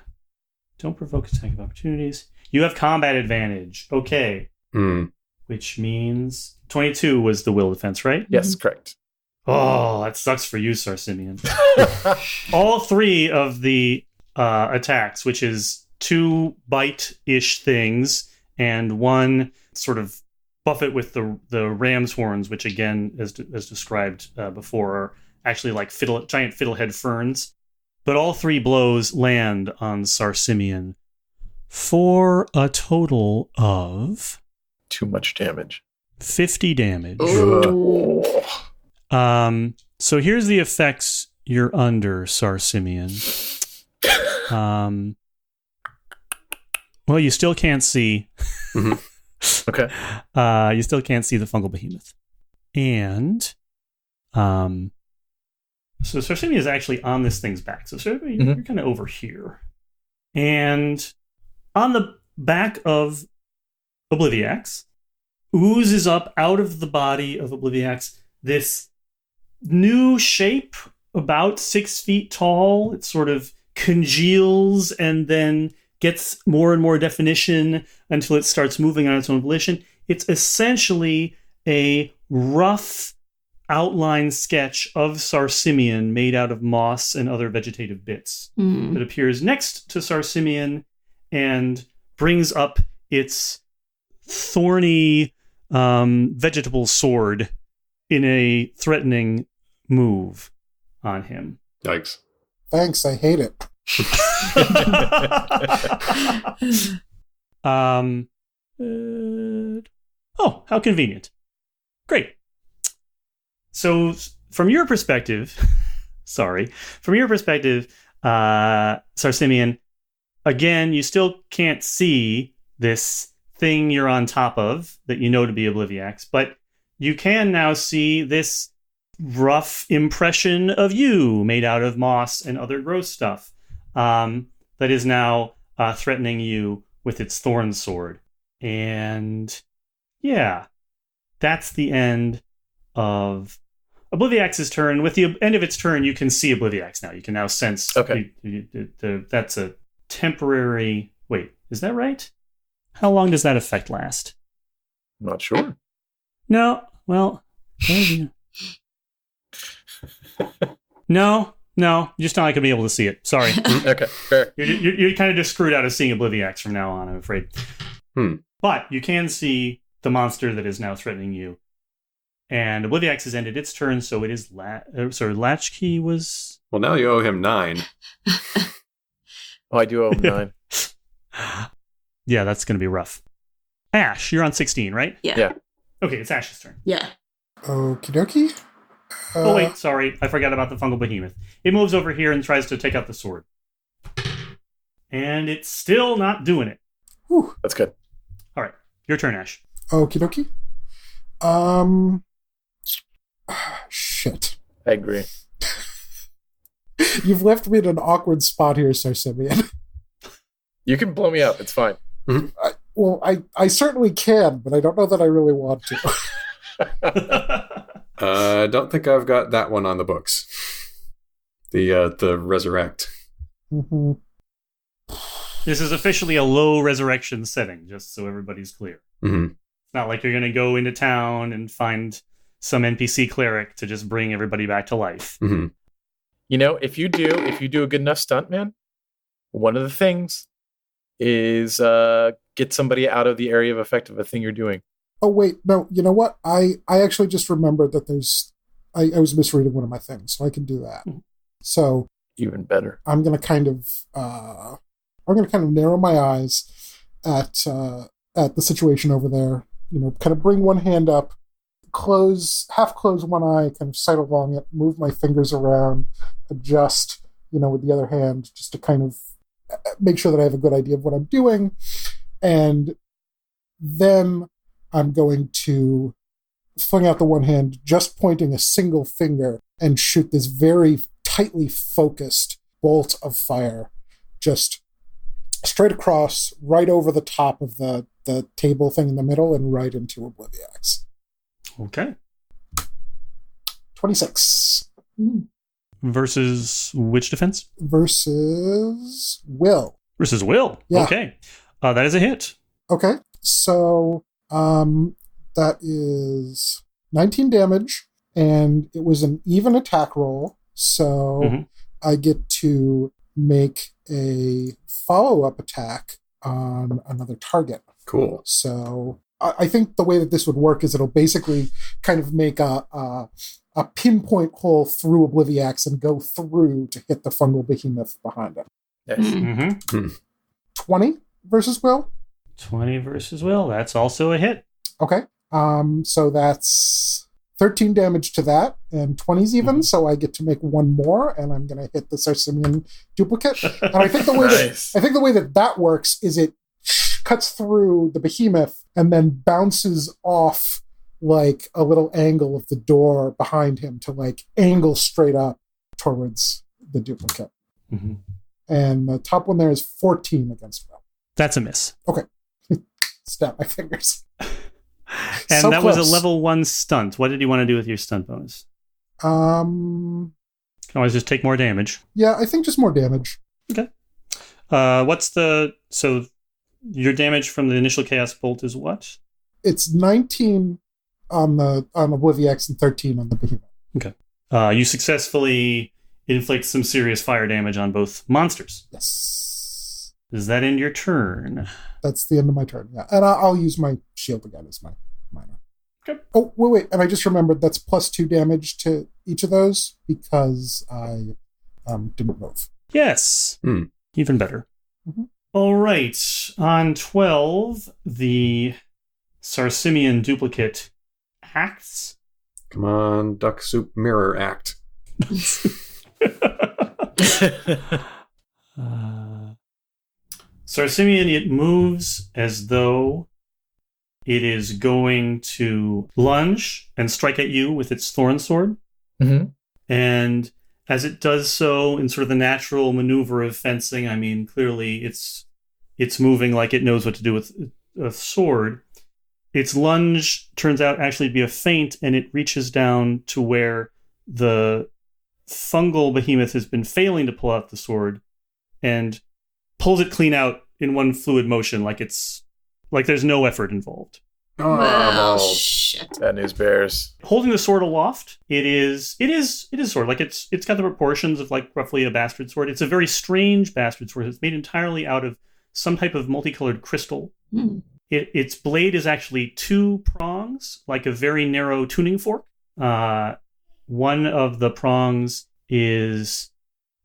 Don't provoke attack of opportunities. You have combat advantage. Okay. Which means 22 was the will defense, right? Yes, correct. Oh, that sucks for you, Sarsimian. All 3 of the attacks, which is 2 bite-ish things and 1 sort of buffet with the ram's horns, which again, as described before, are actually like giant fiddlehead ferns. But all 3 blows land on Sarsimian for a total of... Too much damage. 50 damage. Ooh. So here's the effects you're under, Sarsimian. Well, you still can't see. Okay. You still can't see the fungal behemoth. And so Sarsimian is actually on this thing's back. So you're kind of over here. And on the back of Obliviax, oozes up out of the body of Obliviax this new shape, about 6 feet tall. It sort of congeals and then gets more and more definition until it starts moving on its own volition. It's essentially a rough outline sketch of Sarsimian made out of moss and other vegetative bits that appears next to Sarsimian and brings up its thorny vegetable sword in a threatening move on him. Yikes. Thanks, I hate it. Oh, how convenient. Great. So from your perspective, Sarsimian, again, you still can't see this thing you're on top of that you know to be Obliviax, but you can now see this rough impression of you made out of moss and other gross stuff that is now threatening you with its thorn sword. And yeah, that's the end of Obliviax's turn. With the end of its turn, you can see Obliviax now. You can now sense. Okay. That's a temporary... Wait, is that right? How long does that effect last? I'm not sure. No, well... No, you're just not going to be able to see it. Sorry. Okay, fair. You're kind of just screwed out of seeing Obliviax from now on, I'm afraid. But you can see the monster that is now threatening you. And Obliviax has ended its turn, so it is... Latchkey was... Well, now you owe him 9. Oh, I do owe him 9. Yeah, that's going to be rough. Ash, you're on 16, right? Yeah. Okay, it's Ash's turn. Yeah. Okie dokie. Oh, wait, sorry. I forgot about the fungal behemoth. It moves over here and tries to take out the sword. And it's still not doing it. Whew. That's good. All right, your turn, Ash. Okie dokie. Shit. I agree. You've left me in an awkward spot here, Sarsimian. You can blow me up. It's fine. I certainly can, but I don't know that I really want to. I don't think I've got that one on the books. The resurrect. Mm-hmm. This is officially a low resurrection setting, just so everybody's clear. Mm-hmm. It's not like you're going to go into town and find some NPC cleric to just bring everybody back to life. Mm-hmm. You know, if you do a good enough stunt, man, one of the things is get somebody out of the area of effect of a thing you're doing. Oh, wait, no, you know what? I actually just remembered that I was misreading one of my things, so I can do that. Mm-hmm. So even better. I'm going to kind of narrow my eyes at the situation over there. You know, kind of bring one hand up, half close one eye, kind of sight along it, move my fingers around, adjust, with the other hand, just to kind of make sure that I have a good idea of what I'm doing. And then I'm going to fling out the one hand, just pointing a single finger, and shoot this very tightly focused bolt of fire, just straight across, right over the top of the table thing in the middle, and right into Obliviax. Okay. 26. Versus which defense? Versus Will. Versus Will. Yeah. Okay. That is a hit. Okay. So that is 19 damage, and it was an even attack roll. So I get to make a follow-up attack on another target. Cool. So I think the way that this would work is it'll basically kind of make a pinpoint hole through Obliviax and go through to hit the fungal behemoth behind it. Yes. 20 versus Will. 20 versus Will. That's also a hit. Okay. So that's 13 damage to that, and 20's even, so I get to make one more, and I'm going to hit the Sarsimian duplicate. And I think the way that works is it cuts through the behemoth and then bounces off like a little angle of the door behind him to like angle straight up towards the duplicate. And the top one there is 14 against Will. That's a miss. Okay. Snap my fingers. And so that close. was a level 1 stunt. What did you want to do with your stunt bonus? Can always just take more damage. Yeah, I think just more damage. Okay. So your damage from the initial chaos bolt is what? It's 19 on Obliviax and 13 on the behemoth. Okay. You successfully inflict some serious fire damage on both monsters. Yes. Does that end your turn? That's the end of my turn, yeah. And I'll use my shield again as my minor. Okay. Oh, wait. And I just remembered that's +2 damage to each of those because I didn't move. Yes. Even better. All right. On 12, the Sarsimian duplicate acts. Come on, duck soup mirror act. Sarsimian, it moves as though it is going to lunge and strike at you with its thorn sword. And as it does so in sort of the natural maneuver of fencing, I mean, clearly it's moving like it knows what to do with a sword. Its lunge turns out actually to be a feint, and it reaches down to where the fungal behemoth has been failing to pull out the sword and pulls it clean out in one fluid motion, like there's no effort involved. Well, shit. That news bears. Holding the sword aloft, it is sword. Like it's got the proportions of like roughly a bastard sword. It's a very strange bastard sword. It's made entirely out of some type of multicolored crystal. Its blade is actually 2 prongs, like a very narrow tuning fork. One of the prongs is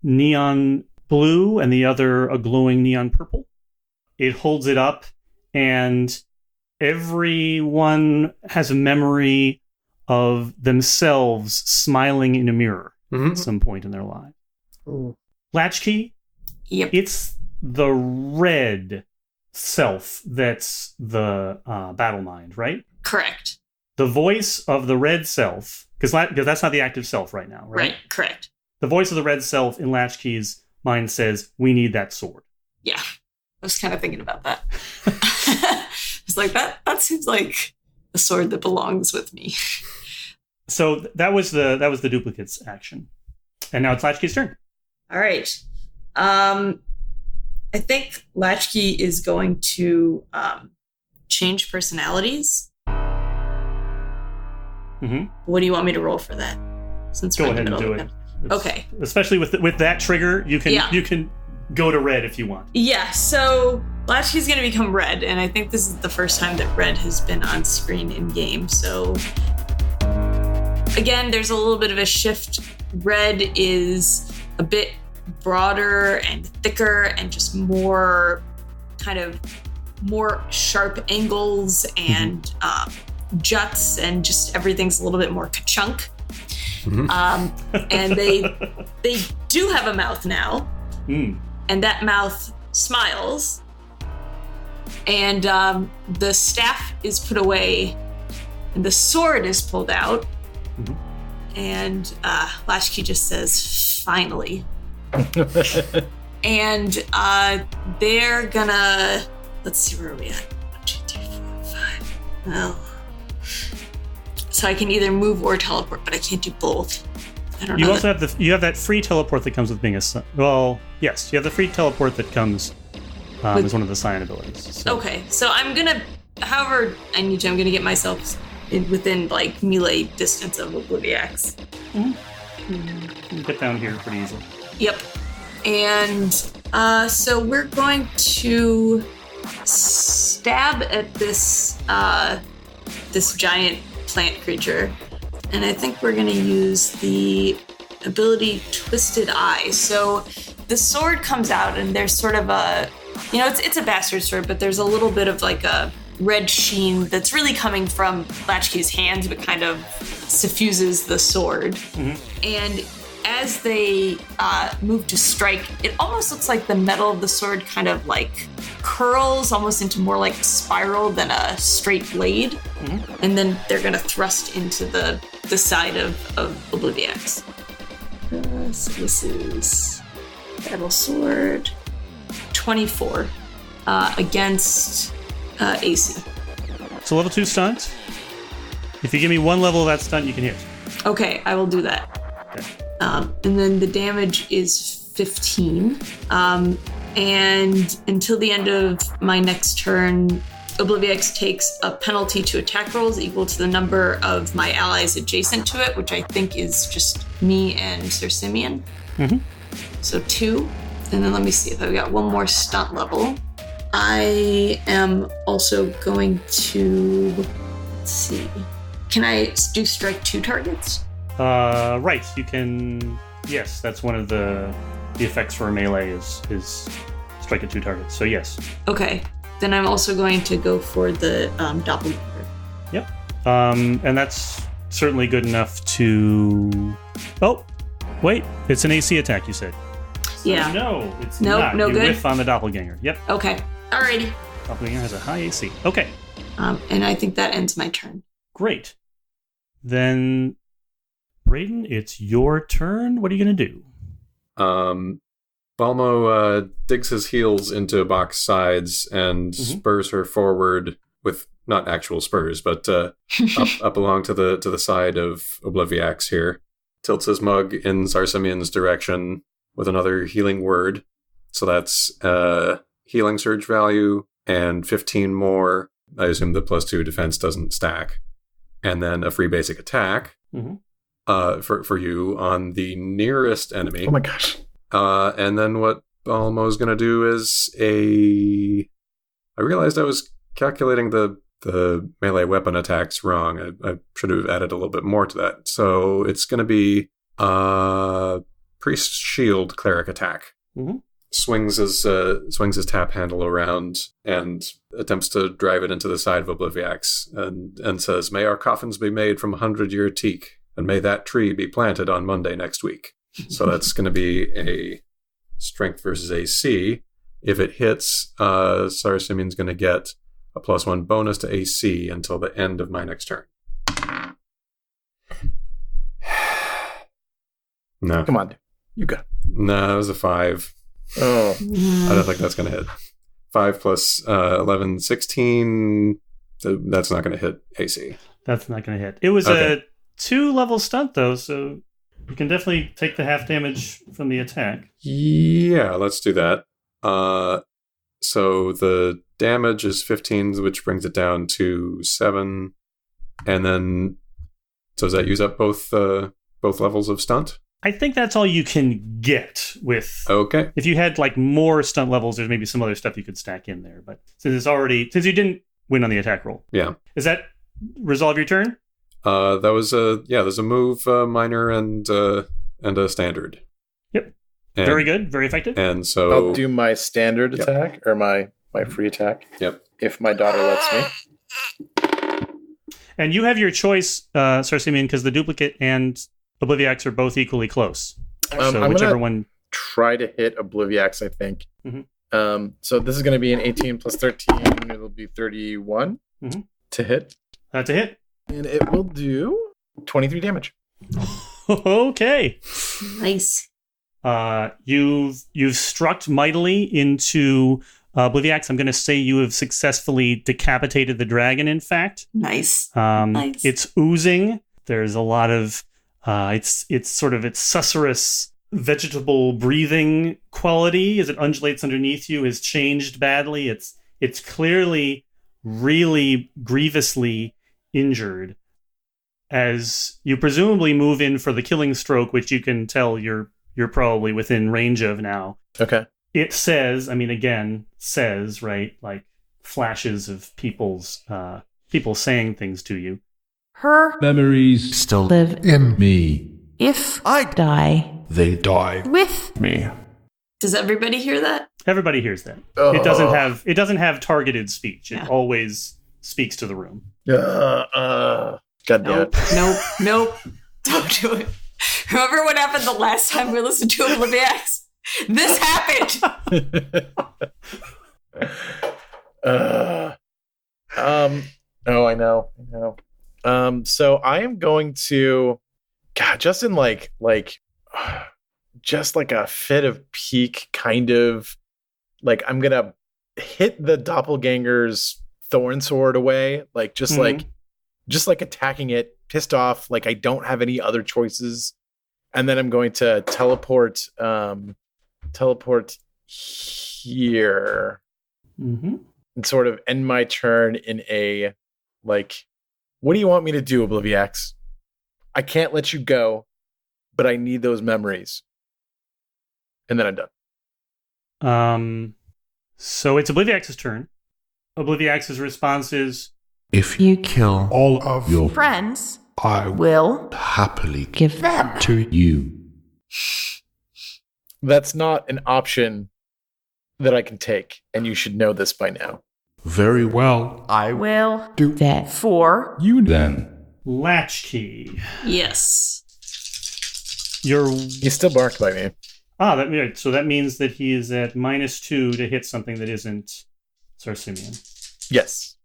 neon blue and the other a glowing neon purple. It holds it up, and everyone has a memory of themselves smiling in a mirror at some point in their life. Latchkey? Yep. It's the red self that's the battle mind, right? Correct. The voice of the red self, because that's not the active self right now, right? Right, correct. The voice of the red self in Latchkey's mind says, we need that sword. Yeah. I was kind of thinking about that. It's like, that seems like a sword that belongs with me. So that was the duplicate's action. And now it's Latchkey's turn. All right. I think Latchkey is going to change personalities. What do you want me to roll for that? Since go ahead and do it. Okay. Especially with that trigger, you can go to red if you want. Yeah, so Latchkey's going to become red, and I think this is the first time that red has been on screen in game. So again, there's a little bit of a shift. Red is a bit broader and thicker and just more sharp angles and juts, and just everything's a little bit more ka-chunk. And they do have a mouth now, and that mouth smiles, and the staff is put away and the sword is pulled out, and Latchkey just says, finally. And they're gonna, let's see, where are we at? 1, 2, 3, 4, 5. Well, so I can either move or teleport, but I can't do both. I don't You know. also have that free teleport that comes with being a well, yes, you have the free teleport that comes as one of the Scion abilities. So. Okay, so I'm gonna, however I need to, I'm gonna get myself within like melee distance of Obliviax. You can get down here pretty easily. Yep. And so we're going to stab at this this giant plant creature, and I think we're gonna use the ability Twisted Eye. So the sword comes out, and there's sort of a, it's a bastard sword, but there's a little bit of like a red sheen that's really coming from Latchkey's hands, but kind of suffuses the sword. And as they move to strike, it almost looks like the metal of the sword kind of like curls almost into more like spiral than a straight blade. And then they're going to thrust into the side of Obliviax. So this is Battle Sword 24 against AC. So level 2 stunt. If you give me one level of that stunt, you can hit. Okay, I will do that. Okay. And then the damage is 15. And until the end of my next turn, Obliviax takes a penalty to attack rolls equal to the number of my allies adjacent to it, which I think is just me and Sir Simeon. So 2. And then let me see if I've got one more stunt level. I am also going to, let's see. Can I do strike 2 targets? Right. You can. Yes, that's one of the effects for a melee is strike at 2 targets. So yes. Okay. Then I'm also going to go for the doppelganger. Yep. And that's certainly good enough to. Oh, wait. It's an AC attack. You said. So Yeah. No, it's Nope, not. no you good. whiff on the doppelganger. Yep. Okay. Alrighty. Doppelganger has a high AC. Okay. And I think that ends my turn. Great. Then, Brayden, it's your turn. What are you going to do? Balmo digs his heels into Bach's sides and spurs her forward with not actual spurs, but up along to the side of Obliviax here. Tilts his mug in Zarsimian's direction with another healing word. So that's healing surge value and 15 more. I assume the +2 defense doesn't stack. And then a free basic attack for you on the nearest enemy. Oh my gosh. And then what Balmo's going to do is I realized I was calculating the melee weapon attacks wrong. I should have added a little bit more to that. So it's going to be Priest Shield Cleric attack. Swings his tap handle around and attempts to drive it into the side of Obliviax and says, "May our coffins be made from 100-year teak, and may that tree be planted on Monday next week." So that's going to be a strength versus AC. If it hits, Sir Simeon's going to get a +1 bonus to AC until the end of my next turn. No. Come on. You got it. No, it was a 5. Oh. I don't think that's going to hit. 5 plus 11, 16. So that's not going to hit AC. That's not going to hit. It was a 2-level stunt, though, so you can definitely take the half damage from the attack. Yeah, let's do that. So the damage is 15, which brings it down to 7. And then, so does that use up both levels of stunt? I think that's all you can get with. Okay. If you had like more stunt levels, there's maybe some other stuff you could stack in there. But since you didn't win on the attack roll. Yeah. Is that resolve your turn? That was there's a move, minor, and a standard. Yep. And, very good. Very effective. And so I'll do my standard attack or my free attack. Yep. If my daughter lets me. And you have your choice, Sir Simeon, because the duplicate and Obliviax are both equally close. So I'm whichever one. Try to hit Obliviax, I think. Mm-hmm. So this is going to be an 18 plus 13. It'll be 31 to hit. That's a hit. And it will do 23 damage. Okay. Nice. You've struck mightily into Obliviax. I'm going to say you have successfully decapitated the dragon, in fact. Nice. Nice. It's oozing. There's a lot of It's sort of its susurrus vegetable breathing quality as it undulates underneath you has changed badly. It's clearly really grievously injured as you presumably move in for the killing stroke, which you can tell you're probably within range of now. Okay. It says, right? Like flashes of people saying things to you. Her Memories still live in me. If I die, They die with me. Does everybody hear that? Everybody hears that. Oh. It doesn't have targeted speech. It always speaks to the room. God damn it. Nope. Don't do it. Remember what happened the last time we listened to Obliviax? This happened. Oh, I know. So I am going to, God, just in just like a fit of pique, kind of like I'm gonna hit the doppelganger's thorn sword away, like just like attacking it, pissed off, like I don't have any other choices, and then I'm going to teleport here and sort of end my turn in a like, what do you want me to do, Obliviax? I can't let you go, but I need those memories. And then I'm done. So it's Obliviax's turn. Obliviax's response is, If you kill all of your friends, I will happily give them to you. That's not an option that I can take, and you should know this by now. Very well. I will do that for you then. Latchkey. Yes. He's still marked by me. So that means that he is at -2 to hit something that isn't Sarsimian. Yes.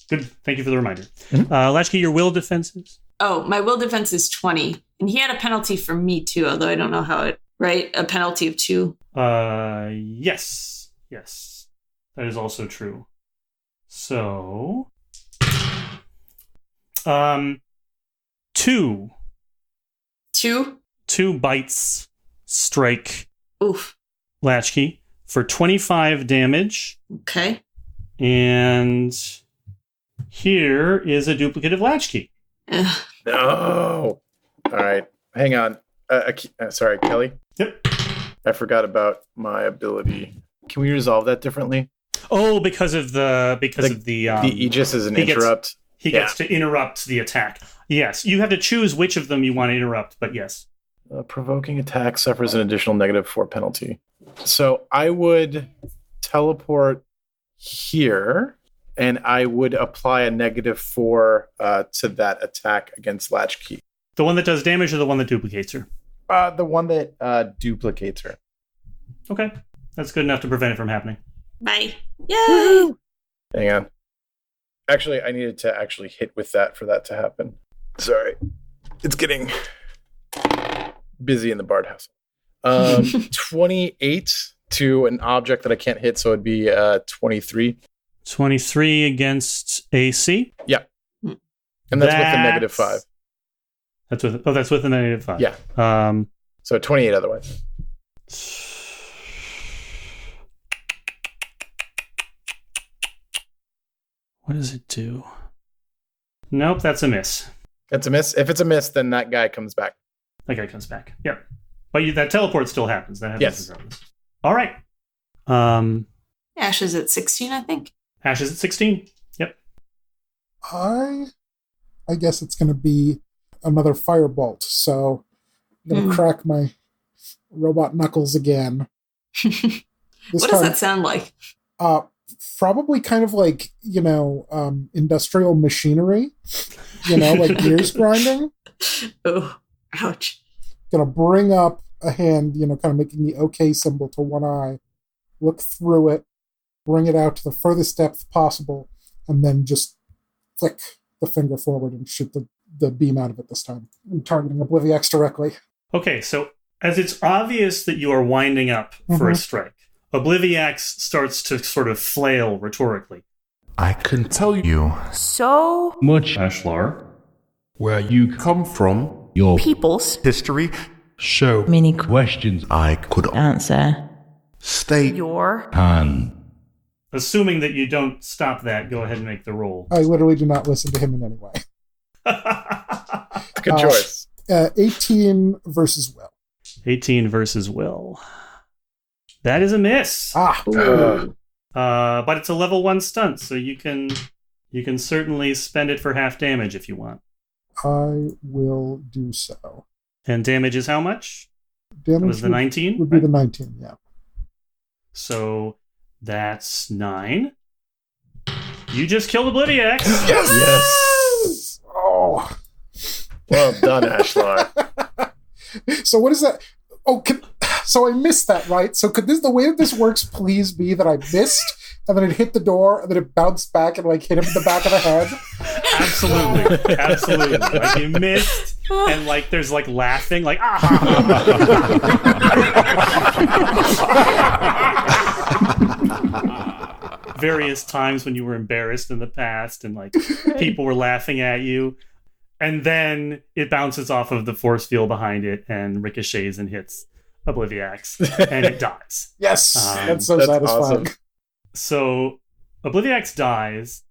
Good. Thank you for the reminder. Latchkey, your will defenses? Oh, my will defense is 20. And he had a penalty for me too, although I don't know how it, right? A penalty of 2. Yes. That is also true. So, 2. 2 bites strike Oof. Latchkey for 25 damage. Okay. And here is a duplicate of Latchkey. No. All right. Hang on. Sorry, Kelly. Yep. I forgot about my ability. Can we resolve that differently? Oh, because of the Aegis is an interrupt. He gets to interrupt the attack. Yes, you have to choose which of them you want to interrupt, but yes. Provoking attack suffers an additional -4 penalty. So I would teleport here, and I would apply a -4 to that attack against Latchkey. The one that does damage or the one that duplicates her? The one that duplicates her. Okay, that's good enough to prevent it from happening. Bye. Yay! Hang on. Actually, I needed to actually hit with that for that to happen. Sorry. It's getting busy in the Bard house. 28 to an object that I can't hit, so it'd be 23. 23 against AC? Yeah. And that's with the -5. That's with the -5. Yeah. So 28 otherwise. What does it do? Nope, that's a miss. It's a miss. If it's a miss, then that guy comes back. That guy comes back. Yep. But that teleport still happens. That happens. Yes. Regardless. All right. Ash is at 16, I think. Ash is at 16. Yep. I guess it's going to be another firebolt. So I'm going to crack my robot knuckles again. What does that sound like? Probably kind of like, industrial machinery, like gears grinding. Oh, ouch. Gonna bring up a hand, kind of making the OK symbol to one eye, look through it, bring it out to the furthest depth possible, and then just flick the finger forward and shoot the beam out of it this time. I'm targeting Obliviax directly. Okay, so as it's obvious that you are winding up for a strike, Obliviax starts to sort of flail rhetorically. I can tell you so much, Ashlar. where you come from, your people's history. Show many Questions I could answer. state Your can. Assuming that you don't stop that, go ahead and make the roll. I literally do not listen to him in any way. Good choice. 18 versus Will. 18 versus Will. That is a miss. Ah. But it's a level 1 stunt, so you can certainly spend it for half damage if you want. I will do so. And damage is how much? Damage was the 19? Would be the 19, yeah. So that's 9. You just killed Obliviax. Yes. Oh. Well done, Ashlar. So what is that? Oh, so I missed that, right? So could the way that this works please be that I missed and then it hit the door and then it bounced back and him in the back of the head? Absolutely. Like you missed and there's laughing various times when you were embarrassed in the past and people were laughing at you. And then it bounces off of the force field behind it and ricochets and hits Obliviax, and it dies. Yes, that's satisfying. Awesome. So Obliviax dies.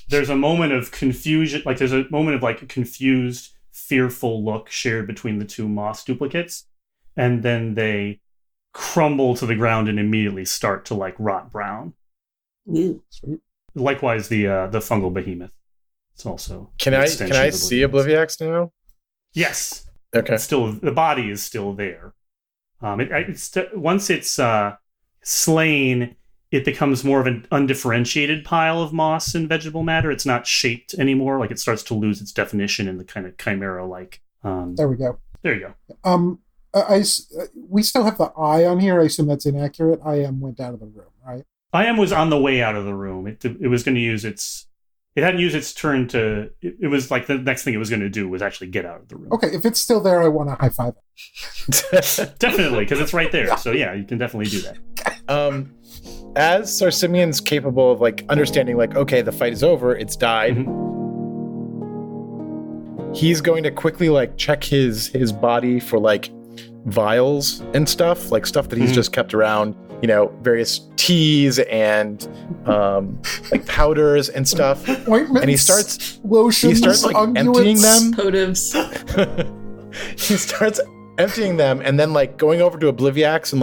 There's a moment of confusion, there's a moment of a confused, fearful look shared between the two moss duplicates, and then they crumble to the ground and immediately start to rot brown. Ew. Likewise, the fungal behemoth. It's also Can I see Obliviax now? Yes. Okay. It's still, the body is still there. Once it's slain, it becomes more of an undifferentiated pile of moss and vegetable matter. It's not shaped anymore. It starts to lose its definition in the kind of chimera-like. There we go. There you go. We still have the eye on here. I assume that's inaccurate. IM went out of the room, right? IM was on the way out of the room. It was going to use its... It hadn't used its turn to... It was the next thing it was going to do was actually get out of the room. Okay, if it's still there, I want to high five it. Definitely, because it's right there. Yeah. So yeah, you can definitely do that. As Sir Simeon's capable of understanding, okay, the fight is over, it's died. Mm-hmm. He's going to quickly check his body for vials and stuff, stuff that he's just kept around. Various teas and powders and stuff. Ointments, and he starts lotions, emptying them. Potives. He starts emptying them and then going over to Obliviax and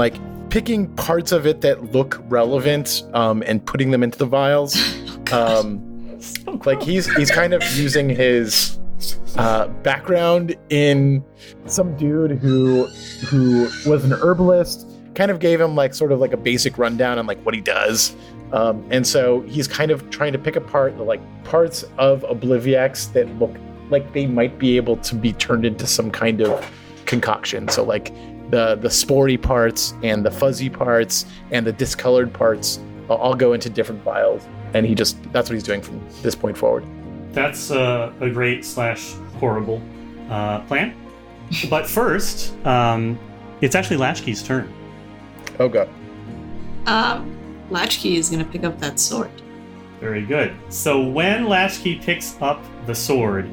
picking parts of it that look relevant and putting them into the vials. He's kind of using his background in some dude who was an herbalist. Kind of gave him sort of a basic rundown on what he does, and so he's kind of trying to pick apart the parts of Obliviax that look like they might be able to be turned into some kind of concoction. So the spory parts and the fuzzy parts and the discolored parts all go into different vials, and that's what he's doing from this point forward. That's a great / horrible plan. But first, it's actually Latchkey's turn. Oh, God. Latchkey is going to pick up that sword. Very good. So when Latchkey picks up the sword,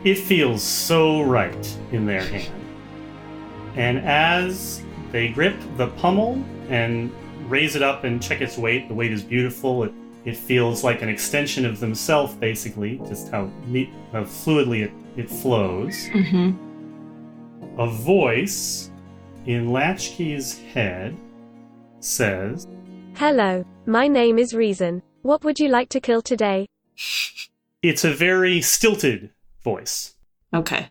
it feels so right in their hand. And as they grip the pommel and raise it up and check its weight, the weight is beautiful. It feels like an extension of themselves, basically, just how fluidly it flows. Mm-hmm. A voice in Latchkey's head says, "Hello, my name is Reason. What would you like to kill today?" It's a very stilted voice. Okay.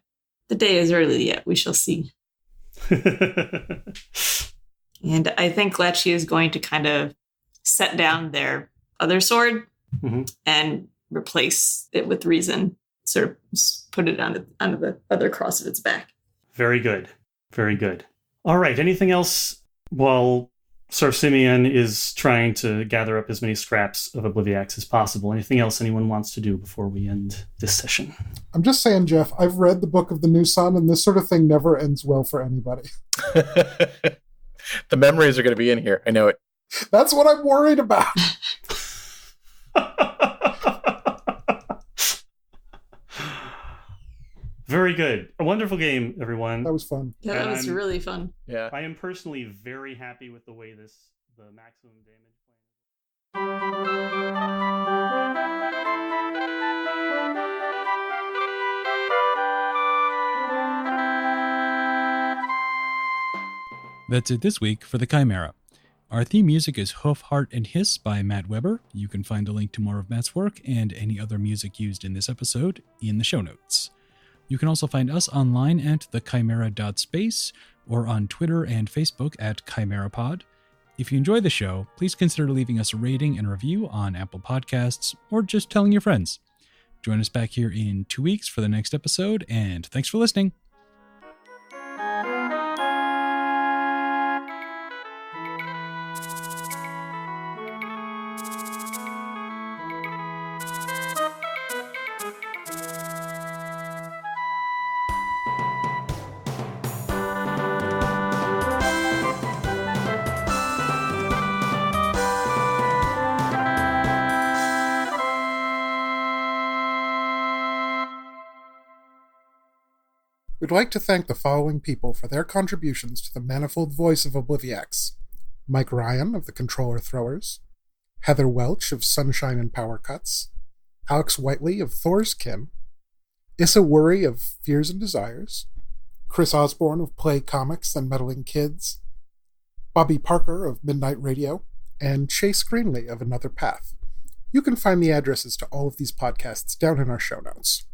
The day is early yet. We shall see. And I think Latchkey is going to kind of set down their other sword and replace it with Reason. Sort of put it onto the other cross of its back. Very good. Very good. All right. Anything else while Sir Simeon is trying to gather up as many scraps of Obliviax as possible? Anything else anyone wants to do before we end this session? I'm just saying, Jeff, I've read the Book of the New Sun, and this sort of thing never ends well for anybody. The memories are going to be in here. I know it. That's what I'm worried about. Very good. A wonderful game, everyone. That was fun. Yeah, that was really fun. Yeah. I am personally very happy with the way the maximum damage That's it this week for the Chimera. Our theme music is Hoof, Heart, and Hiss by Matt Weber. You can find a link to more of Matt's work and any other music used in this episode in the show notes. You can also find us online at thechimera.space or on Twitter and Facebook at ChimeraPod. If you enjoy the show, please consider leaving us a rating and review on Apple Podcasts or just telling your friends. Join us back here in 2 weeks for the next episode, and thanks for listening. We'd like to thank the following people for their contributions to the manifold voice of Obliviax: Mike Ryan of the Controller Throwers, Heather Welch of Sunshine and Power Cuts, Alex Whiteley of Thor's Kin, Issa Worry of Fears and Desires, Chris Osborne of Play Comics and Meddling Kids, Bobby Parker of Midnight Radio, and Chase Greenley of Another Path. You can find the addresses to all of these podcasts down in our show notes.